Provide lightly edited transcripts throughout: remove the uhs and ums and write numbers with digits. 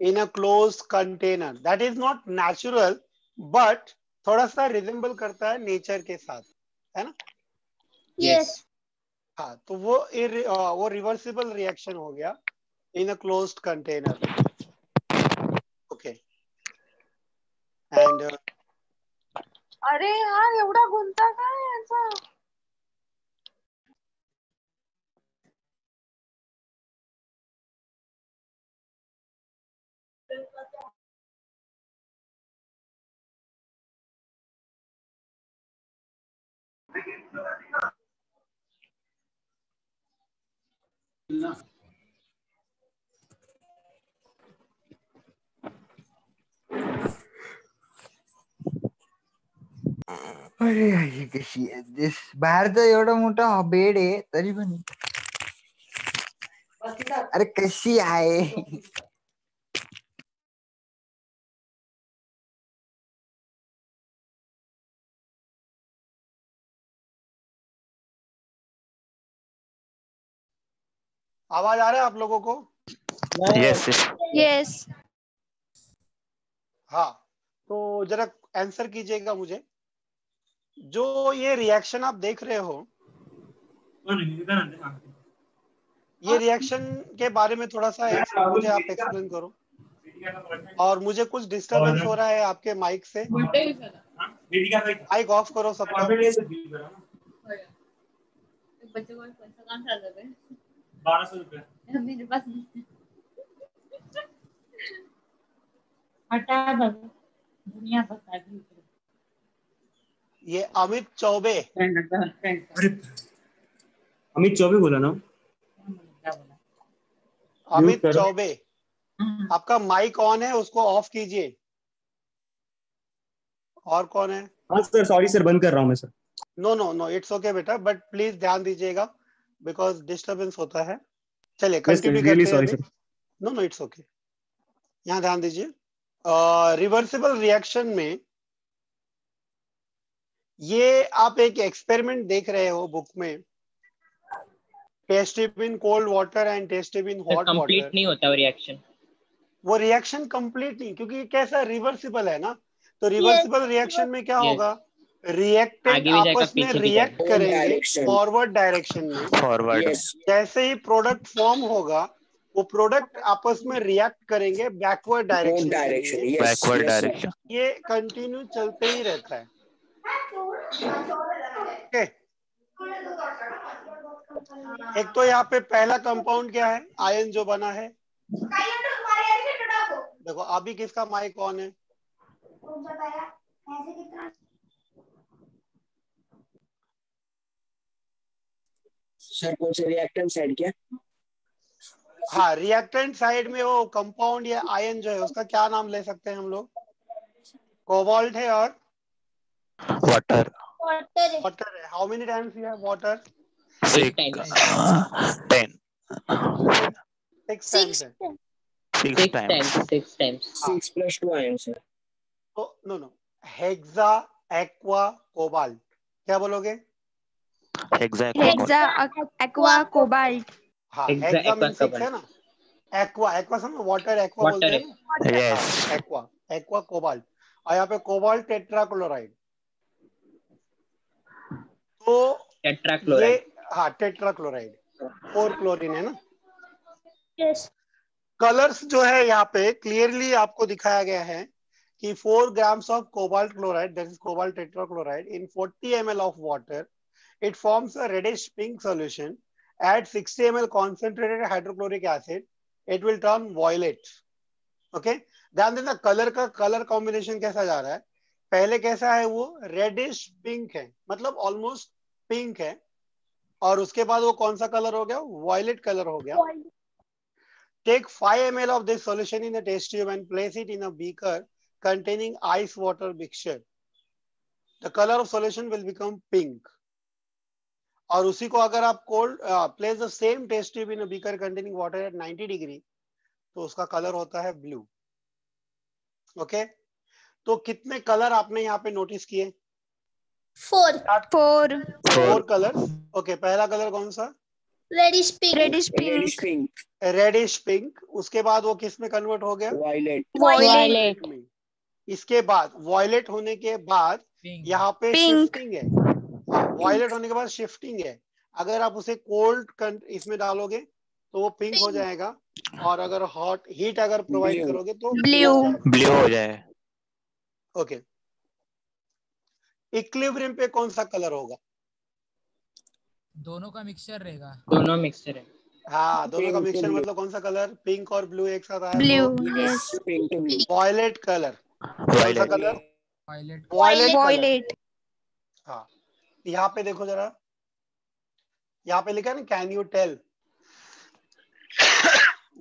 in a closed container. That is not natural, but थोड़ा सा resemble करता है नेचर के साथ, है ना? Yes. हाँ, तो वो रिवर्सिबल रिएक्शन हो गया in a closed container. Okay. And अरे यार एवढा गुंता काय याचा? अरे ही कशी आहे बाहेरचा एवढा मोठा बेड आहे तरी पण अरे कशी आहे? आवाज आ रहा है आप लोगों को? Yes Yes. हाँ, तो जरा आंसर कीजिएगा मुझे. जो ये रिएक्शन आप देख रहे हो, ये रिएक्शन के बारे में थोड़ा सा मुझे आप एक्सप्लेन करो. और मुझे कुछ डिस्टरबेंस हो रहा है आपके माइक से. माइक ऑफ करो सबका. बच्चे को पैसा कहाँ से आ जाते हैं? 1200 रुपये मेरे पास हटा दो दुनिया बता दी. ये अमित चौबे. अरे अमित चौबे बोला ना? अमित चौबे, आपका माइक ऑन है, उसको ऑफ कीजिए. और कौन है? हाँ सर, सॉरी सर, बंद कर रहा हूँ मैं sir. No no no, it's okay बेटा, बट प्लीज ध्यान दीजिएगा बिकॉज डिस्टरबेंस होता है. चलिए कंटिन्यू करते हैं अभी. No no, it's okay. यहाँ ध्यान दीजिए. रिवर्सिबल रिएक्शन में ये आप एक एक्सपेरिमेंट देख रहे हो बुक में. Test tube in cold water and test tube in hot water. Complete नहीं होता वो रिएक्शन. वो रिएक्शन कंप्लीट नहीं, क्योंकि ये कैसा रिवर्सिबल है ना. तो रिवर्सिबल रिएक्शन में क्या होगा? रिएक्टेंट आपस में रिएक्ट करेंगे फॉरवर्ड डायरेक्शन में. फॉरवर्ड. जैसे ही प्रोडक्ट फॉर्म होगा, वो प्रोडक्ट आपस में रिएक्ट करेंगे बैकवर्ड डायरेक्शन. Backward direction. ये कंटिन्यू चलते ही रहता है. ओके. एक तो यहाँ पे पहला कंपाउंड क्या है? आयन जो बना है. देखो अभी किसका माइक ऑन है? सर कौन से रिएक्टेंट साइड क्या? हाँ, रिएक्टेंट साइड में वो कंपाउंड या आयन जो है उसका क्या नाम ले सकते हैं हम लोग? कोबाल्ट है और वाटर. वाटर है. How many times you have water? 6 10 6 times है. 6 times. 6 plus 2 ions है. तो नो हेक्सा एक्वा कोबाल्ट. क्या बोलोगे? Hexa aqua cobalt. हाँ, हेक्सा मीन 6 है ना. एक्वा समझो, वाटर एक्वा बोलते हैं ना. यस. Aqua cobalt. और यहाँ पे कोबाल्ट टेट्राक्लोराइड. तो ये हाँ टेट्राक्लोराइड 4 क्लोरीन है ना. Yes. कलर्स जो है यहाँ पे क्लियरली आपको दिखाया गया है कि 4 grams of cobalt chloride, that is cobalt tetrachloride, in 40 ml of water, it forms a reddish pink solution. Add 60 ml concentrated hydrochloric acid, it will turn violet. Okay, ध्यान देना कलर का कलर कॉम्बिनेशन कैसा जा रहा है. पहले कैसा है? वो रेडिश पिंक है, मतलब ऑलमोस्ट पिंक है. और उसके बाद वो कौन सा कलर हो गया? वॉयलेट कलर हो गया. Take 5 ml of this solution in a test tube and place it in a beaker containing ice water mixture. The color of solution will become pink. और उसी को अगर आप cold place the same test tube in a beaker containing water at 90 degree, तो उसका colour होता है blue. Okay, तो कितने कलर आपने यहाँ पे नोटिस किए? 4 4 कलर्स. ओके, पहला कलर कौन सा? Reddish pink reddish pink, reddish pink. उसके बाद वो किस में कन्वर्ट हो गया? वायलेट, वायलेट में। इसके बाद वॉयलेट होने के बाद यहाँ पे शिफ्टिंग है। हाँ, वॉयलेट होने के बाद शिफ्टिंग है। अगर आप उसे कोल्ड इसमें डालोगे तो वो पिंक हो जाएगा, और अगर हॉट हीट अगर प्रोवाइड Blue. करोगे तो Blue. ब्लू हो जाए। ओके। इक्विलिब्रियम पे कौन सा कलर होगा? दोनों का मिक्सचर रहेगा। दोनों मिक्सचर है। हाँ, दोनों का Pink to मिक्सचर blue. मतलब कौन सा कलर? पिंक और ब्लू एक साथ आया ब्लू तो Yes, pink to blue. Violet colour. कौन सा violet. Colour? Violet. Violet colour. Violet हाँ, यहाँ पे देखो जरा, यहाँ पे लिखा है ना, can you tell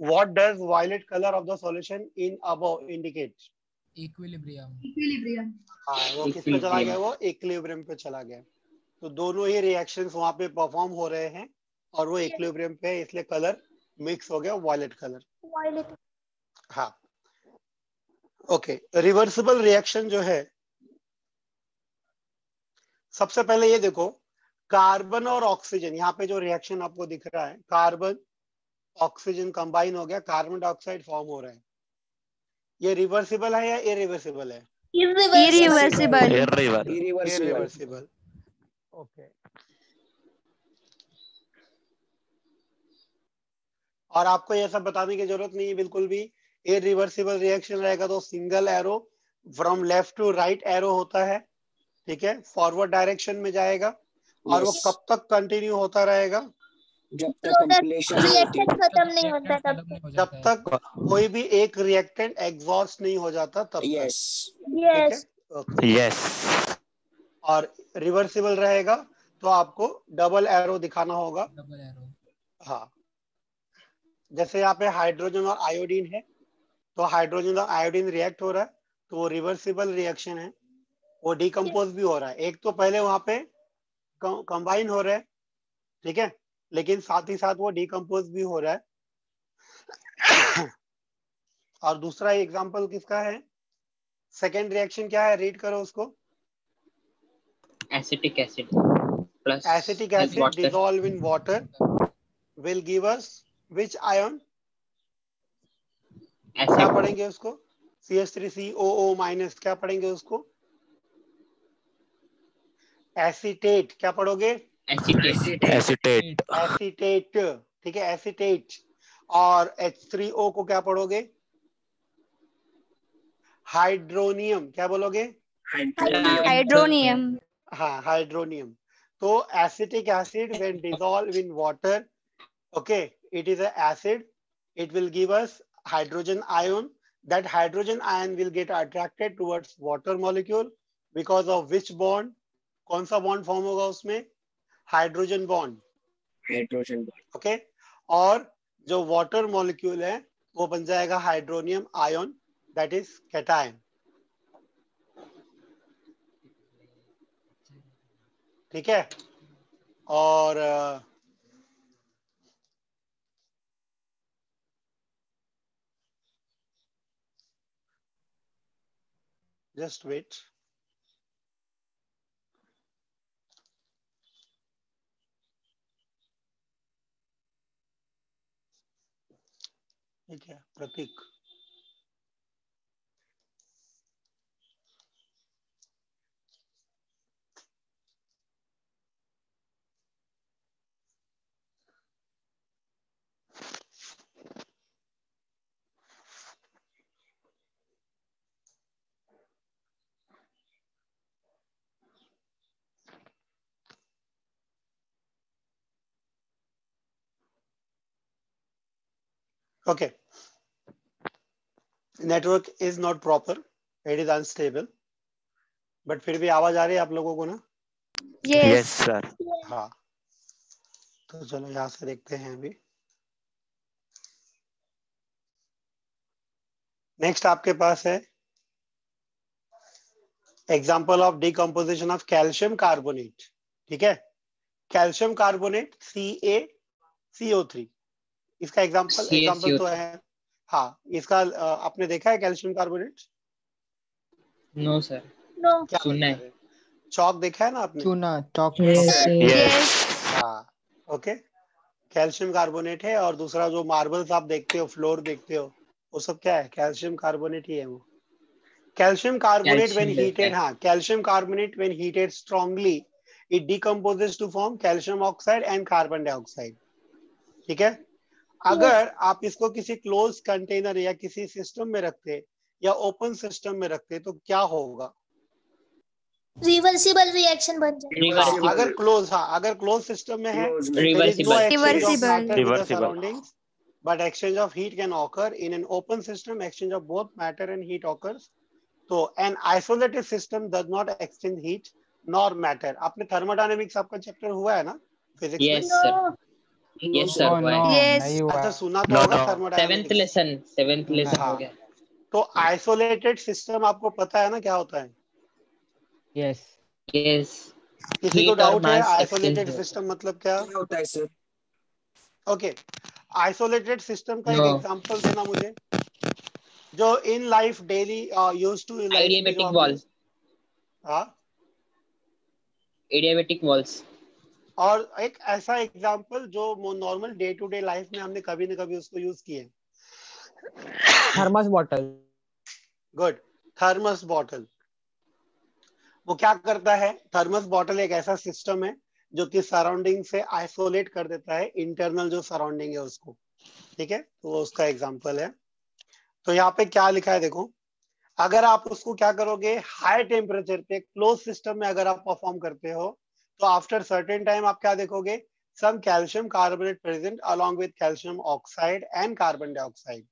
what does violet color of the solution in above indicate? Equilibrium. हाँ, वो किस पे चला गया? वो इक्विलिब्रियम पे चला गया। तो दोनों ही रिएक्शंस वहां पे परफॉर्म हो रहे हैं और वो इक्विलिब्रियम पे है, इसलिए कलर मिक्स हो गया, वायलेट कलर। हाँ, ओके। रिवर्सिबल रिएक्शन जो है, सबसे पहले ये देखो, कार्बन और ऑक्सीजन, यहाँ पे जो रिएक्शन आपको दिख रहा है, कार्बन ऑक्सीजन कंबाइन हो गया, कार्बन डाइऑक्साइड फॉर्म हो रहा है। ये रिवर्सिबल है या इरिवर्सिबल है? Irreversible irreversible. ओके। और आपको ये सब बताने की जरूरत नहीं है बिल्कुल भी। इरिवर्सिबल रिएक्शन रहेगा तो single arrow from left to right arrow होता है, ठीक है, फॉरवर्ड डायरेक्शन में जाएगा। और वो कब तक कंटिन्यू होता रहेगा? जब तक कंप्लीशन रिएक्शन खत्म नहीं होता तब तक। जब तक कोई भी एक रिएक्टेंट एग्जॉस्ट नहीं हो जाता तब तक। यस, ठीक है, ओके। यस। और रिवर्सिबल रहेगा तो आपको डबल एरो दिखाना होगा। Double arrow. हाँ, जैसे यहाँ पे हाइड्रोजन और आयोडीन है, तो हाइड्रोजन और आयोडीन रिएक्ट हो रहा है, तो वो रिवर्सिबल रिएक्शन है, वो डिकम्पोज भी हो रहा है। एक तो पहले वहां पे कंबाइन हो रहा है, ठीक है, लेकिन साथ ही साथ वो डिकम्पोज भी हो रहा है। और दूसरा एग्जांपल किसका है? सेकेंड रिएक्शन क्या है? रीड करो उसको। Acetic acid plus acetic acid dissolve in water will give us which ion? क्या पढ़ेंगे उसको? CH3COO minus. क्या पढ़ेंगे उसको? एसीटेट। क्या पढ़ोगे? एसिटेट। एसीटेट, ठीक है, एसीटेट। और H3O को क्या पढ़ोगे? हाइड्रोनियम। क्या बोलोगे? हाइड्रोनियम। हाँ, हाइड्रोनियम। तो acetic acid when dissolve in water, okay, it is an acid, it will give us hydrogen ion. That hydrogen ion will get attracted towards water molecule because of which bond? कौन सा bond form होगा उसमें? Hydrogen bond. Hydrogen bond. Okay. और जो water molecule है वो बन जाएगा hydronium ion, that is cation. ठीक है। और जस्ट वेट, ठीक है Prateek. Okay, network is not proper, it is unstable, but फिर भी आवाज आ रही है आप लोगों को ना? Yes sir. हाँ, तो चलो यहां से देखते हैं अभी। नेक्स्ट आपके पास है example of decomposition of calcium carbonate. ठीक है, कैल्शियम कार्बोनेट CaCO3, इसका एग्जाम्पल तो है। हाँ, इसका आपने देखा है calcium carbonate? No sir. No. क्या सुनना है। देखा है? चौक देखा है ना आपने? चूना चौक। यस। हाँ, ओके। कैल्शियम कार्बोनेट है, और दूसरा जो मार्बल्स आप देखते हो, फ्लोर देखते हो, वो सब क्या है? कैल्शियम कार्बोनेट ही है वो। Calcium carbonate when Calcium heated, रहता है। हाँ, calcium carbonate when heated strongly it decomposes to form calcium oxide and carbon dioxide. ठीक है। अगर आप इसको किसी क्लोज कंटेनर या किसी सिस्टम में रखते या ओपन सिस्टम में रखते तो क्या होगा? रिवर्सिबल रिएक्शन बन जाए। Reversible. अगर क्लोज, हाँ, अगर क्लोज सिस्टम में है, Close there is no Reversible. exchange of Reversible. matter with the Reversible. surroundings, but exchange of heat can occur. In an open system, exchange of both matter and heat occurs. So an isolated system does not exchange heat nor matter. आपने thermodynamics आपका chapter हुआ है ना physics में? Yes sir. Yes sir. No हुआ no है। Yes. नहीं हुआ अच्छा, है। सुना तो No, होगा no. thermodynamics। सेवेंथ लेसन हाँ। हो गया। तो आइसोलेटेड सिस्टम आपको पता है ना क्या होता है? Yes Yes. किसी को Heat और डाउट है mass exchange आइसोलेटेड होता है। सिस्टम मतलब क्या? क्या होता है सर? ओके, आइसोलेटेड सिस्टम का एक No. एग्जांपल देना मुझे, जो in life daily used to life में जो Adiabatic हम wall. हाँ, Adiabatic walls. और एक ऐसा एग्जांपल जो normal day to day life में हमने कभी न कभी उसको यूज किए। Thermos bottle. Good, thermos bottle. वो क्या करता है? थर्मस बॉटल एक ऐसा सिस्टम है जो कि सराउंडिंग से आइसोलेट कर देता है इंटरनल जो सराउंडिंग है उसको। ठीक है, तो वो उसका एग्जांपल है। तो यहाँ पे क्या लिखा है देखो, अगर आप उसको क्या करोगे, हाई टेम्परेचर पे क्लोज सिस्टम में अगर आप परफॉर्म करते हो तो आफ्टर सर्टेन टाइम आप क्या देखोगे? Some calcium carbonate present along with calcium oxide and carbon dioxide.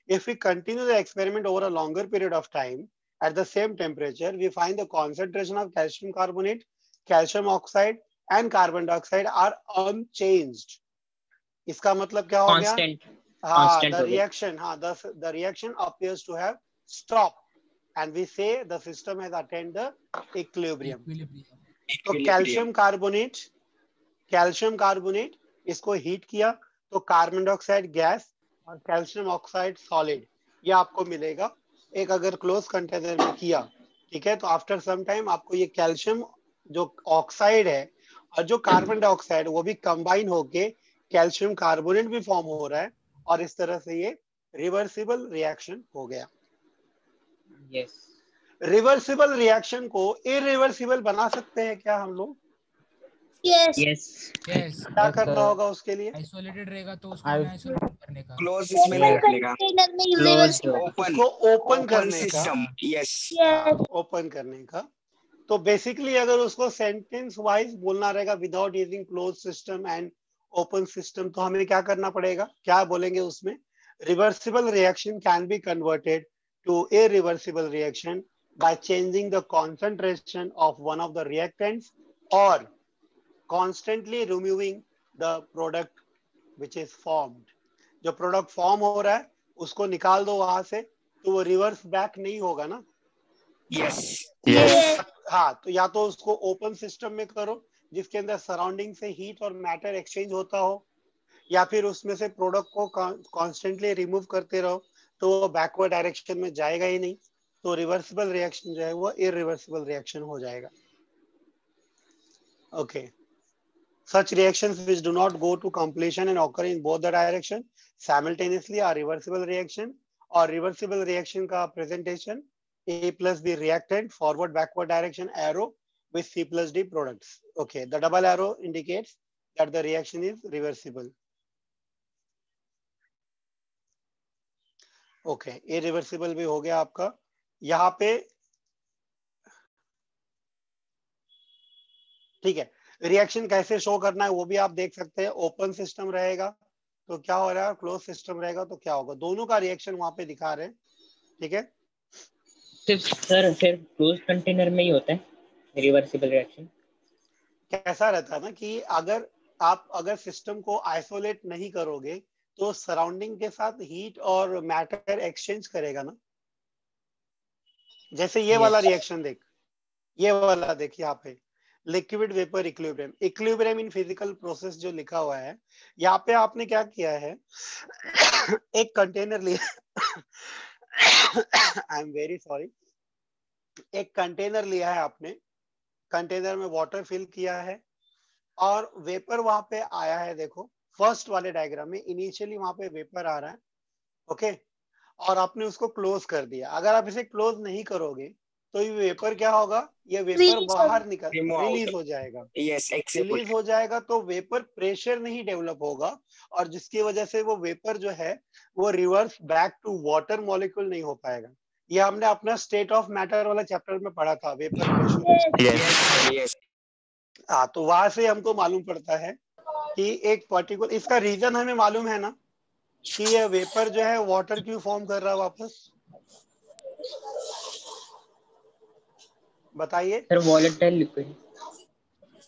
If we continue the experiment over a longer period of time at the same temperature, we find the concentration of calcium carbonate, calcium oxide and carbon dioxide are unchanged. इसका मतलब क्या हो गया? Constant. हाँ, Constant the हो गया। reaction, हाँ, the reaction appears to have stopped and we say the system has attained the equilibrium. तो कैल्शियम कार्बोनेट इसको हीट किया तो कार्बन डाइऑक्साइड गैस और कैल्शियम ऑक्साइड सॉलिड, ये आपको मिलेगा एक अगर क्लोज कंटेनर में किया। ठीक है, तो आफ्टर सम टाइम आपको ये कैल्शियम जो ऑक्साइड है और जो कार्बन डाइऑक्साइड वो भी कंबाइन होके कैल्शियम कार्बोनेट भी फॉर्म हो रहा है, और इस तरह से ये रिवर्सिबल रिएक्शन हो गया। Yes. रिवर्सिबल रिएक्शन को इरिवर्सिबल बना सकते हैं क्या हम लोग? Yes. Yes. यस क्या करना होगा उसके लिए? आइसोलेटेड रहेगा तो उसको हमें आइसोलेट करने का। क्लोज इसमें नहीं ओपन रखने का। कंटेनर में Closed irreversible। होगा। ओपन उसको ओपन ओपन करने का, सिस्टम। Yes Yes. ओपन करने का। तो बेसिकली अगर उसको सेंटेंस वाइज बोलना रहेगा without using close system and open system, तो हमें क्या करना पड़ेगा? क्या बोलेंगे उसमें? Reversible reaction can be converted to irreversible reaction by changing the concentration of one of the reactants or constantly removing the product which is formed. जो product form हो रहा है उसको निकाल दो वहां से, तो वो रिवर्स बैक नहीं होगा ना। Yes Yes. हाँ, तो या तो उसको ओपन सिस्टम में करो जिसके अंदर सराउंडिंग से हीट और मैटर एक्सचेंज होता हो, या फिर उसमें से प्रोडक्ट को कॉन्स्टेंटली रिमूव करते रहो, तो वो बैकवर्ड डायरेक्शन में जाएगा ही नहीं, तो रिवर्सिबल रिएक्शन जो है वो इरिवर्सिबल रिएक्शन हो जाएगा। Okay, such reactions which do not go to completion and occur in both the direction simultaneously are reversible reaction, और reversible reaction का presentation A plus B reactant forward backward direction arrow with C plus D products. Okay, the double arrow indicates that the reaction is reversible. Okay, irreversible भी हो गया आपका। यहाँ पे ठीक है, रिएक्शन कैसे शो करना है वो भी आप देख सकते हैं। ओपन सिस्टम रहेगा तो क्या हो रहा है, क्लोज सिस्टम रहेगा तो क्या होगा, दोनों का रिएक्शन वहां पे दिखा रहे हैं। ठीक है, सिर्फ क्लोज कंटेनर में ही होता है रिवर्सिबल रिएक्शन। कैसा रहता है ना कि अगर सिस्टम को आइसोलेट नहीं करोगे तो सराउंडिंग के साथ हीट और मैटर एक्सचेंज करेगा ना। जैसे ये वाला रिएक्शन देख, ये वाला देख, यहाँ पे liquid vapour equilibrium, equilibrium in physical process जो लिखा हुआ है, यहाँ पे आपने क्या किया है एक कंटेनर लिया आई एम वेरी सॉरी, एक कंटेनर लिया है आपने, कंटेनर में वाटर फिल किया है और वेपर वहां पे आया है। देखो फर्स्ट वाले डायग्राम में इनिशियली वहां पे वेपर आ रहा है, ओके, और आपने उसको क्लोज कर दिया। अगर आप इसे क्लोज नहीं करोगे तो ये वेपर क्या होगा, ये वेपर बाहर निकल रिलीज हो जाएगा। यस रिलीज हो जाएगा तो वेपर प्रेशर नहीं डेवलप होगा, और जिसकी वजह से वो वेपर जो है वो reverse back to water molecule नहीं हो पाएगा। ये हमने अपना स्टेट ऑफ मैटर वाला चैप्टर में पढ़ा था, वेपर प्रेशर। यस हाँ, तो वहां से हमको मालूम पड़ता है कि एक पर्टिकुलर, इसका रीजन हमें मालूम है ना कि ये वेपर जो है वाटर क्यों फॉर्म कर रहा है वापस, बताइए। Sir volatile liquid,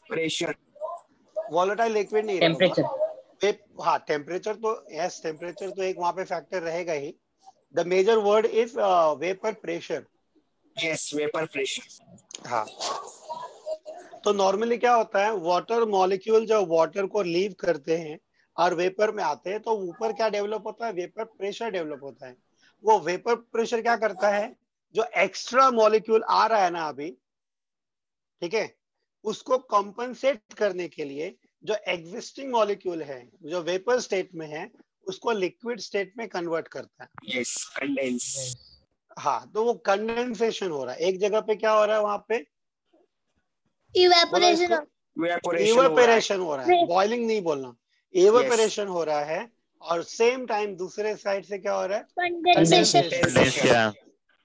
pressure, volatile liquid नहीं रहेगा। टेम्परेचर। हाँ, टेम्परेचर तो यस, टेम्परेचर तो एक वहां पे फैक्टर रहेगा ही। The major word is vapour pressure. Yes vapour pressure. हाँ, तो नॉर्मली क्या होता है, वाटर मॉलिक्यूल जब वाटर को लीव करते हैं और वेपर में आते हैं तो ऊपर क्या डेवलप होता है, वेपर प्रेशर डेवलप होता है। वो वेपर प्रेशर क्या करता है, जो एक्स्ट्रा मॉलिक्यूल आ रहा है ना अभी, ठीक है, उसको कॉम्पनसेट करने के लिए जो एग्जिस्टिंग मॉलिक्यूल है जो वेपर स्टेट में है उसको लिक्विड स्टेट में कन्वर्ट करता है। Yes condense. हाँ, तो वो कंडेंसेशन हो रहा है। एक जगह पे क्या हो रहा है, वहां पे इवेपोरेशन इवेपोरेशन हो रहा है, बॉइलिंग नहीं बोलना, इवेपोरेशन हो रहा है। और सेम टाइम दूसरे साइड से क्या हो रहा है, कंडेंसेशन कंडेंसेशन।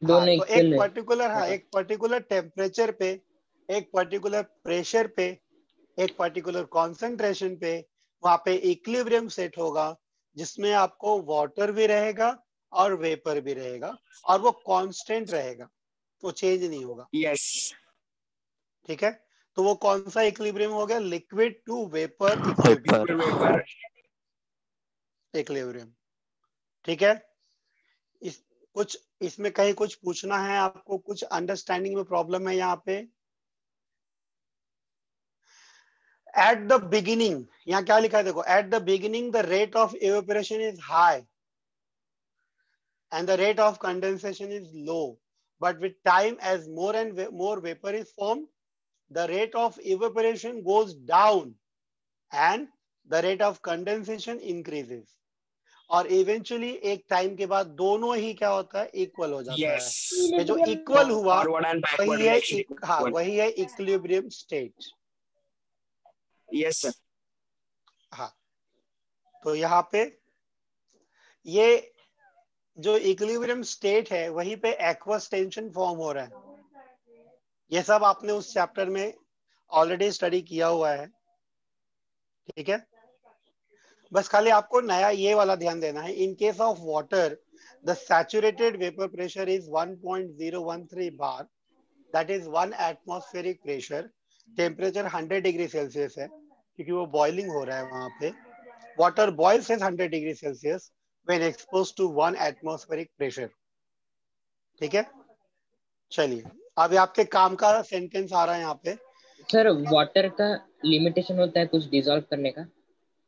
दोनों तो इक्वल एक है। पर्टिकुलर, हाँ, एक पर्टिकुलर टेम्परेचर पे, एक पर्टिकुलर प्रेशर पे, एक पर्टिकुलर कॉन्सेंट्रेशन पे वहां पे इक्विलिब्रियम सेट होगा, जिसमें आपको वाटर भी रहेगा और वेपर भी रहेगा, और वो कांस्टेंट रहेगा, वो चेंज नहीं होगा। यस ठीक है, तो वो कौन सा इक्विलिब्रियम हो गया, liquid to vapour equilibrium. Vapour. Equilibrium, ठीक है। इस कुछ इसमें कहीं कुछ पूछना है आपको, कुछ अंडरस्टैंडिंग में प्रॉब्लम है यहाँ पे। एट द बिगिनिंग, यहाँ क्या लिखा है देखो, at the beginning the rate of evaporation is high and the rate of condensation is low, but with time as more and more vapor is formed, the rate of evaporation goes down and the rate of condensation increases, और eventually एक time के बाद दोनों ही क्या होता है, equal हो जाता है। ये जो इक्वल हुआ वही है, हाँ, वही है इक्विलिब्रियम स्टेट। Yes sir. हाँ, तो यहाँ पे ये जो इक्विलिब्रियम स्टेट है वहीं पे एक्वस टेंशन फॉर्म हो रहा है। ये सब आपने उस चैप्टर में ऑलरेडी स्टडी किया हुआ है, ठीक है। बस खाली आपको नया ये वाला ध्यान देना है, in case of water the saturated vapour pressure is 1.013 bar, that is 1 atmospheric pressure. Temperature 100 degree Celsius है क्योंकि वो बॉइलिंग हो रहा है वहां पे। Water boils at 100 degree Celsius when exposed to 1 atmospheric pressure। ठीक है, चलिए अभी आपके काम का सेंटेंस आ रहा है यहाँ पे। सर वाटर का लिमिटेशन होता है कुछ डिसॉल्व करने का,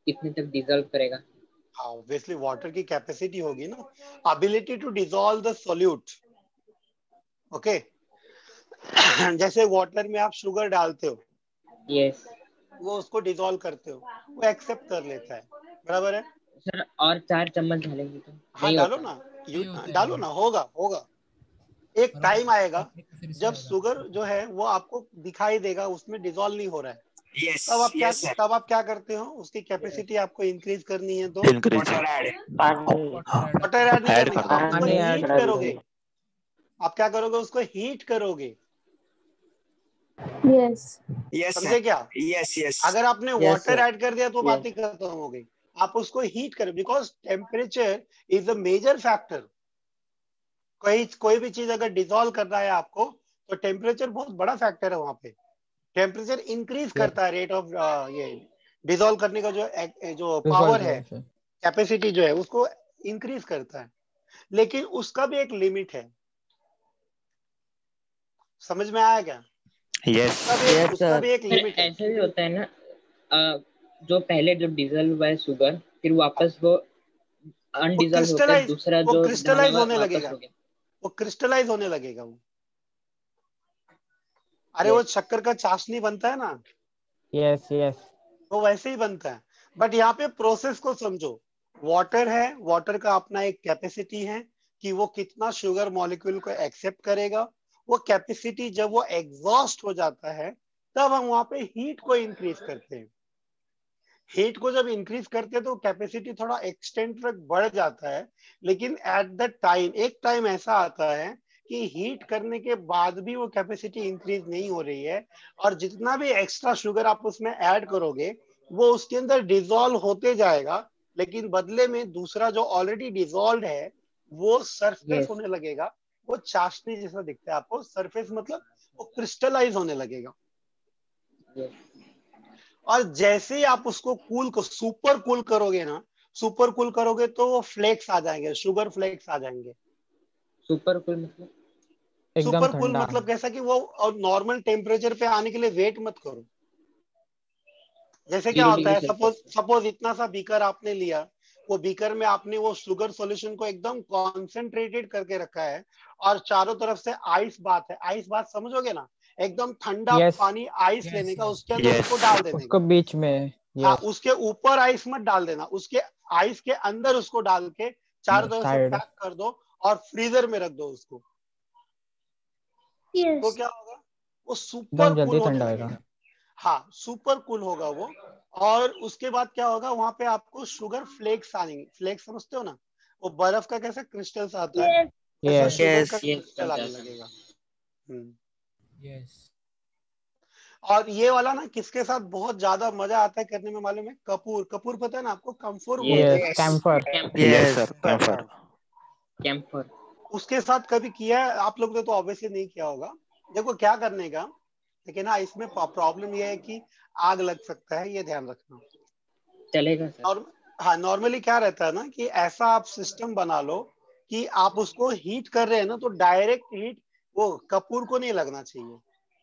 कितने तक डिसॉल्व करेगा? हाँ, ऑब्वियसली वाटर की कैपेसिटी होगी ना, ability to dissolve the solute. Okay, जैसे वाटर में आप शुगर डालते हो, यस वो उसको डिसॉल्व करते हो, वो एक्सेप्ट कर लेता है, बराबर है। सर, और 4 चम्मच डालेंगे तो हाँ, नहीं डालो होता? ना, डालो ना, होगा होगा। एक टाइम आएगा जब शुगर जो है वो आपको दिखाई देगा उसमें डिसॉल्व नहीं हो रहा है, यस तब आप क्या करते हो, उसकी कैपेसिटी आपको इंक्रीज करनी है तो इंक्रीज वाटर ऐड नहीं ऐड करने कर का, आप दो। उसको हीट करोगे। आप क्या करोगे, उसको हीट करोगे। यस यस समझे क्या? Yes yes. अगर आपने वाटर ऐड कर दिया तो बात ही खत्म हो गई। आप उसको हीट करो, because temperature is a major factor. कोई भी चीज अगर डिसॉल्व करना है आपको तो टेम्परेचर बहुत बड़ा फैक्टर है वहां पे। टेम्परेचर इंक्रीज करता है रेट ऑफ ये डिसॉल्व करने का जो पावर है, कैपेसिटी जो है उसको इंक्रीज करता है, लेकिन उसका भी एक लिमिट है। समझ में आया क्या? यस उसका भी एक सर लिमिट है। ऐसे भी होता है ना, जो पहले जो डिसॉल्व हुआ है शुगर, फिर वापस वो अनडिसॉल्व होकर दूसरा जो क्रिस्टलाइज होने वापस लगेगा, हो गया। वो क्रिस्टलाइज होने लगेगा वो। अरे Yes. वो शक्कर का चाशनी बनता है ना, यस यस वो वैसे ही बनता है। बट यहाँ पे प्रोसेस को समझो। वाटर है, वाटर का अपना एक कैपेसिटी है कि वो कितना शुगर मॉलिक्यूल को एक्सेप्ट करेगा। वो कैपेसिटी जब वो एग्जॉस्ट हो जाता है तब हम वहां पे हीट को इंक्रीज करते हैं। हीट को जब इंक्रीज करते हैं तो कैपेसिटी थोड़ा एक्सटेंड तक बढ़ जाता है, लेकिन एट द टाइम एक टाइम ऐसा आता है कि हीट करने के बाद भी वो कैपेसिटी इंक्रीज नहीं हो रही है, और जितना भी एक्स्ट्रा शुगर आप उसमें ऐड करोगे वो उसके अंदर डिसॉल्व होते जाएगा, लेकिन बदले में दूसरा जो ऑलरेडी डिसॉल्व है वो सरफेस Yes. होने लगेगा। वो चाशनी जैसा दिखता है आपको। सरफेस मतलब वो क्रिस्टलाइज होने लगेगा। Yes. और जैसे ही आप उसको कूल को सुपर कूल करोगे ना, सुपर कूल करोगे तो वो फ्लेक्स आ जाएंगे, शुगर फ्लेक्स आ जाएंगे। सुपर कूल मतलब एकदम सुपर कूल ठंडा। मतलब कैसा कि वो और नॉर्मल टेम्परेचर पे आने के लिए वेट मत करो। जैसे क्या 0 होता डिग्री है, सेल्सियस। सपोज इतना सा बीकर आपने लिया, वो बीकर में आपने वो शुगर सॉल्यूशन को एकदम कॉन्सेंट्रेटेड करके रखा है, और चारों तरफ से आइस बात है। आइस बात समझोगे ना, एकदम ठंडा यस पानी आइस Yes, लेने का, yes. उसके अंदर Yes. उसको डाल देने उसको का। बीच में। हाँ, यस उसके ऊपर आइस मत डाल देना, उसके आइस के अंदर उसको डाल के चारों तरफ से साइड। पैक कर दो और फ्रीजर में रख दो उसको। तो Yes. क्या होगा, वो सुपर एकदम कूल जल्दी होने ठंडा होएगा। लगेगा। हाँ, सुपर कूल होगा वो। और उसके बाद क्या होगा, वहां पे आपको शुगर फ्लेक्स आएंगे। फ्लेक्स समझते हो ना, वो बर्फ का कैसा क्रिस्टल्स आता है, Yes. ऐसा यस शुगर का Yes. Yes, क्रिस्टल आने समझा। लगेगा। हम्म। Yes. और ये वाला ना किसके साथ बहुत ज्यादा मजा आता है करने में मालूम है? कपूर। कपूर पता है ना आपको, कम्फोर बोलते Yes. हैं। Yes camphor. Yes, sir. Yes. Camphor. Camphor. उसके साथ कभी किया है आप लोग ने? तो ऑब्वियसली नहीं किया होगा। देखो क्या करने का, लेकिन हाँ इसमें प्रॉब्लम ये है कि आग लग सकता है, ये ध्यान रखना। चलेगा सर। और हाँ, नॉर्मली क्या रहता है ना कि ऐसा आप सिस्टम बना लो कि आप उसको हीट कर रहे हैं ना, तो डायरेक्ट हीट वो कपूर को नहीं लगना चाहिए,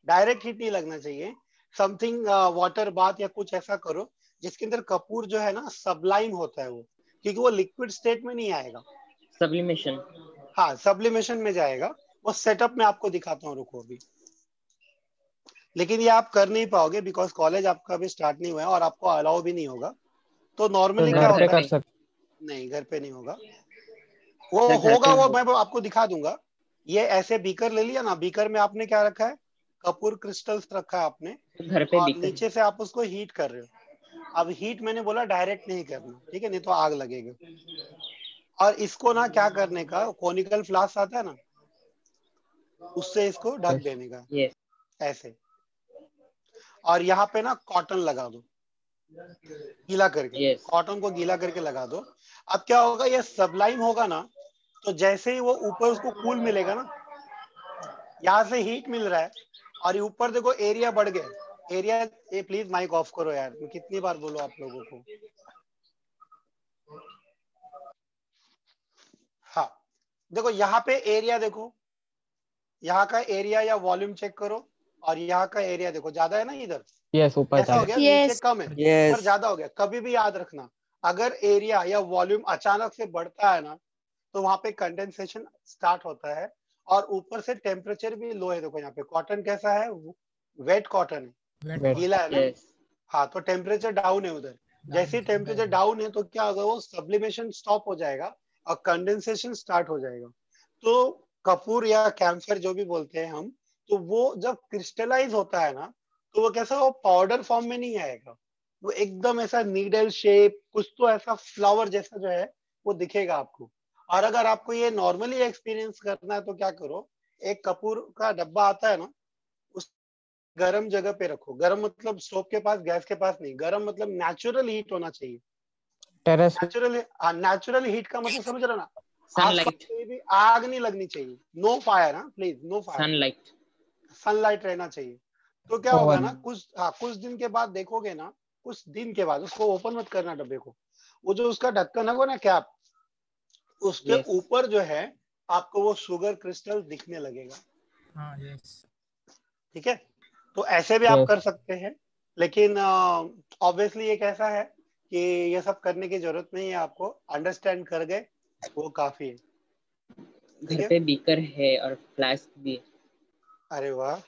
डायरेक्ट हीट नहीं लगना चाहिए। समथिंग वाटर बाथ या कुछ ऐसा करो जिसके अंदर कपूर जो है ना सबलाइम होता है वो, क्योंकि वो लिक्विड स्टेट में नहीं आएगा। सब्लिमेशन। हाँ, सब्लिमेशन में जाएगा। वो सेटअप में आपको दिखाता हूँ, रुको अभी। लेकिन ये आप कर नहीं पाओगे बिकॉज कॉलेज आपका अभी स्टार्ट नहीं हुआ है और आपको अलाउ भी नहीं होगा। तो तो नॉर्मली क्या घर पे होता है, कर सकते। नहीं घर पे नहीं होगा। वो सर, घर होगा, पे वो हो- मैं आपको दिखा दूंगा। ये ऐसे बीकर ले लिया ना, बीकर में आपने क्या रखा है, कपूर क्रिस्टल्स रखा है आपने, घर पे और भी कर। नीचे से आप उसको हीट कर रहे हो। अब हीट मैंने बोला डायरेक्ट नहीं करना, ठीक है, नहीं तो आग लगेगा। और इसको ना क्या करने का, कोनिकल फ्लास्क आता है ना, उससे इसको ढक यस देने का Yes. ऐसे। और यहाँ पे ना कॉटन लगा दो, गीला करके, Yes. कॉटन को गीला करके लगा दो। अब क्या होगा, ये सबलाइम होगा ना, तो जैसे ही वो ऊपर उसको कूल मिलेगा ना, यहाँ से हीट मिल रहा है और ये ऊपर देखो एरिया बढ़ गया। एरिया, ये प्लीज माइक ऑफ करो यार, मैं कितनी बार बोलूं आप लोगों को। हाँ, देखो यहाँ पे एरिया देखो, यहाँ का एरिया या वॉल्यूम चेक करो, और यहाँ का एरिया देखो, ज्यादा है ना इधर, यस ऊपर ऐसा हो साइड। गया, नीचे Yes. कम है, Yes. ऊपर ज्यादा हो गया। कभी भी याद रखना, अगर एरिया या वॉल्यूम अचानक से बढ़ता है ना, तो वहां पे कंडेंसेशन स्टार्ट होता है। और ऊपर से टेम्परेचर भी लो है। देखो यहाँ पे कॉटन कैसा है, वेट कॉटन है, Wet Wet. cotton. गीला है ना। Yes. हाँ, तो टेम्परेचर डाउन है उधर। जैसे ही टेम्परेचर डाउन है तो क्या होगा, वो सब्लिमेशन स्टॉप हो जाएगा और कंडेंसेशन स्टार्ट हो जाएगा। तो कपूर या कैम्फर जो भी बोलते हैं हम, तो वो जब क्रिस्टलाइज होता है ना, तो वो कैसा, वो पाउडर फॉर्म में नहीं आएगा, वो एकदम ऐसा नीडल शेप, कुछ तो ऐसा फ्लावर जैसा जो है वो दिखेगा आपको। और अगर आपको ये नॉर्मली एक्सपीरियंस करना है तो क्या करो, एक कपूर का डब्बा आता है ना, उस गरम जगह पे रखो। गरम मतलब स्टोव के पास, गैस के पास नहीं। गरम मतलब नेचुरल हीट होना चाहिए। टेरेस। नेचुरल हीट का मतलब समझ रहे हो ना, आसपास Sunlight. कोई भी आग नहीं लगनी चाहिए। नो फायर, हाँ please, no fire. Sunlight. Sunlight रहना चाहिए। तो क्या होगा ओवन। ना, कुछ दिन के बाद देखोगे ना, कुछ दिन के बाद, उसको ओपन मत करना डब्बे को, वो जो उसका ढक्कन है ना, कैप, उसके Yes. ऊपर जो है आपको वो शुगर क्रिस्टल दिखने लगेगा। हाँ, yes. ठीक है, तो ऐसे भी आप यस कर सकते हैं। लेकिन ऑब्वियसली एक ऐसा है कि ये सब करने की जरूरत नहीं है, आपको अंडरस्टैंड कर गए वो काफी है। ठीक घर है, पे बीकर है और फ्लास्क भी है। अरे वाह,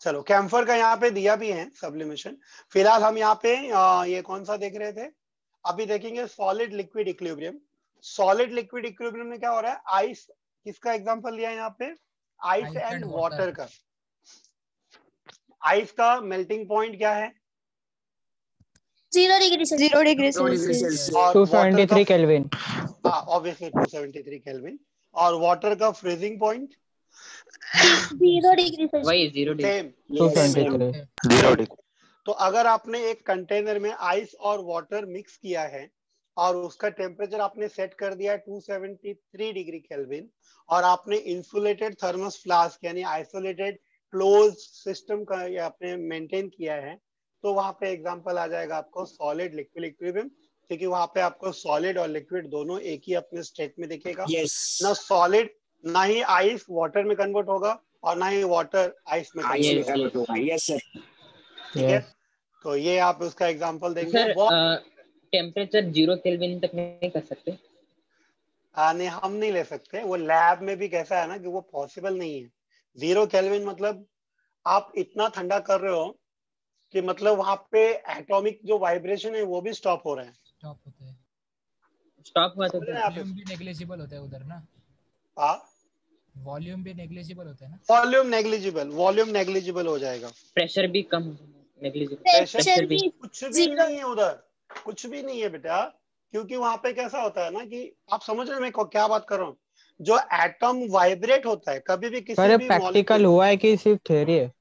चलो कैम्फर का यहाँ पे दिया भी है सब्लिमेशन। फिलहाल हम यहाँ पे ये कौन सा देख रहे थे, अभी देखेंगे solid liquid equilibrium. Solid liquid equilibrium में क्या हो रहा है, आइस, किसका एग्जांपल लिया है यहाँ पे, ice Ice and and water water. का। आइस का मेल्टिंग पॉइंट क्या है, 0 डिग्री सेल्सियस। 0 degree Celsius. और वाटर का 273 केल्विन। Obviously 273 kelvin. और वाटर का फ्रीजिंग पॉइंट 0 डिग्री सेल्सियस। वही 0 डिग्री। सेम। 273। 0 डिग्री। तो अगर आपने एक कंटेनर में आइस और वाटर मिक्स किया है और उसका टेम्परेचर आपने सेट कर दिया 273 डिग्री केल्विन, और आपने इंसुलेटेड थर्मस फ्लास्क यानी आइसोलेटेड क्लोज सिस्टम का ये आपने मेंटेन किया है, तो वहां पे एग्जांपल आ जाएगा आपको सॉलिड लिक्विड इक्विलिब्रियम, क्योंकि वहां पे आपको सॉलिड और लिक्विड दोनों एक ही अपने स्टेट में दिखेगा। यस। ना सॉलिड, ना ही आइस वाटर में कन्वर्ट होगा और ना ही वाटर आइस में आइस में कन्वर्ट कन्वर्ट होगा। Yes sir. ठीक है। तो ये आप उसका एग्जांपल देंगे। सर टेम्परेचर 0 केल्विन तक नहीं कर सकते? नहीं, हम नहीं ले सकते। वो लैब में भी कैसा है ना कि वो पॉसिबल नहीं है। 0 केल्विन मतलब आप इतना ठंडा कर रहे हो कि मतलब वहां पे एटॉमिक जो वाइब्रेशन है वो भी स्टॉप हो रहे हैं। स्टॉप होता है। स्टॉप हुआ तो समझ रहे क्या? हैं आप वॉल्यूम भी नेग्लिजिबल होता है उधर ना, हाँ, वॉल्यूम भी नेग्लिजिबल होता है ना। वॉल्यूम नेग्लिजिबल हो जाएगा। प्रेशर भी कम, नेग्लिजिबल प्रेशर प्रेशर भी कुछ भी 0। नहीं है उधर, कुछ भी नहीं है बेटा। क्योंकि वहां पे कैसा होता है ना कि आप समझ रहे हैं मैं क्या बात कर रहा हूँ, जो एटम वाइब्रेट होता है कभी भी किसी अरे भी प्रैक्टिकल मॉलिक्यूल, हुआ है कि सिर्फ थ्योरी है?